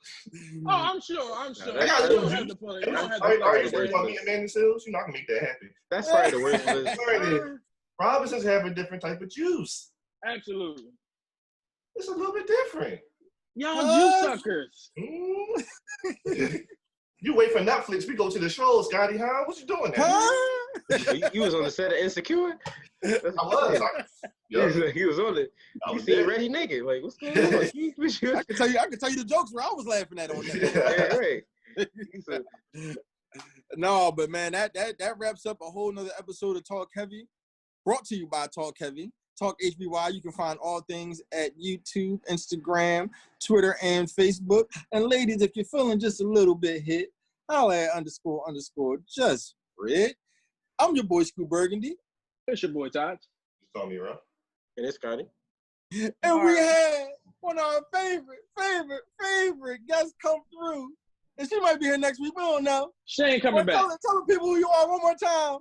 Oh, I'm sure. I I got You to don't do have to put it. You don't have Are you to sure put you want me it. and Amanda Seales? You know I can make that happen. that's probably the worst list. Robinsons have a different type of juice. Absolutely. It's a little bit different. Y'all juice suckers. Mm. You wait for Netflix. We go to the show, Scotty. Huh? What you doing there? Huh? You was on the set of Insecure? I was. He was on it. I You was seen there. Ready Naked? Like, what's going on? I can tell you the jokes where I was laughing at on that. Yeah, right. No, but man, that wraps up a whole nother episode of Talk Heavy, brought to you by Talk Heavy. TalkHVY. You can find all things at YouTube, Instagram, Twitter, and Facebook. And ladies, if you're feeling just a little bit hit, holla at _ just Red. I'm your boy Scoop Burgundy. It's your boy Todd. You saw me around. And it's Scotty. And we had one of our favorite guests come through. And she might be here next week. We don't know. She ain't coming back. Tell the people who you are one more time.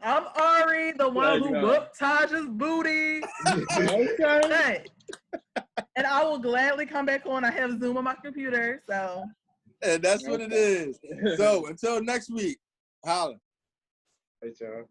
I'm Ari, the one who Let's go. whooped Taj's booty. Okay. Hey. And I will gladly come back on. I have Zoom on my computer, so. And that's what it is. So until next week, holla. Hey, y'all.